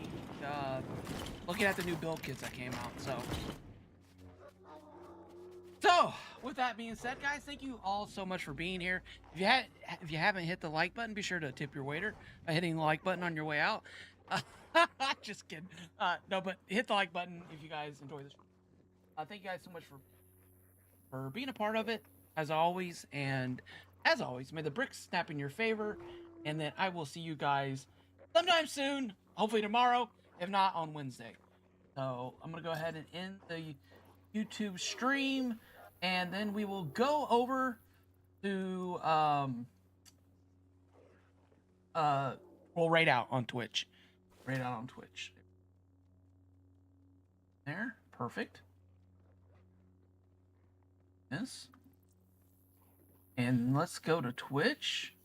looking at the new build kits that came out. So with that being said, guys, thank you all so much for being here. If you haven't hit the like button, be sure to tip your waiter by hitting the like button on your way out. Just kidding. No, but hit the like button if you guys enjoy this. Thank you guys so much for being a part of it, as always. And as always, may the bricks snap in your favor. And then I will see you guys sometime soon. Hopefully tomorrow, if not on Wednesday. So I'm going to go ahead and end the YouTube stream. And then we will go over to, we'll raid out on Twitch. Raid out on Twitch. There. Perfect. Yes. And let's go to Twitch.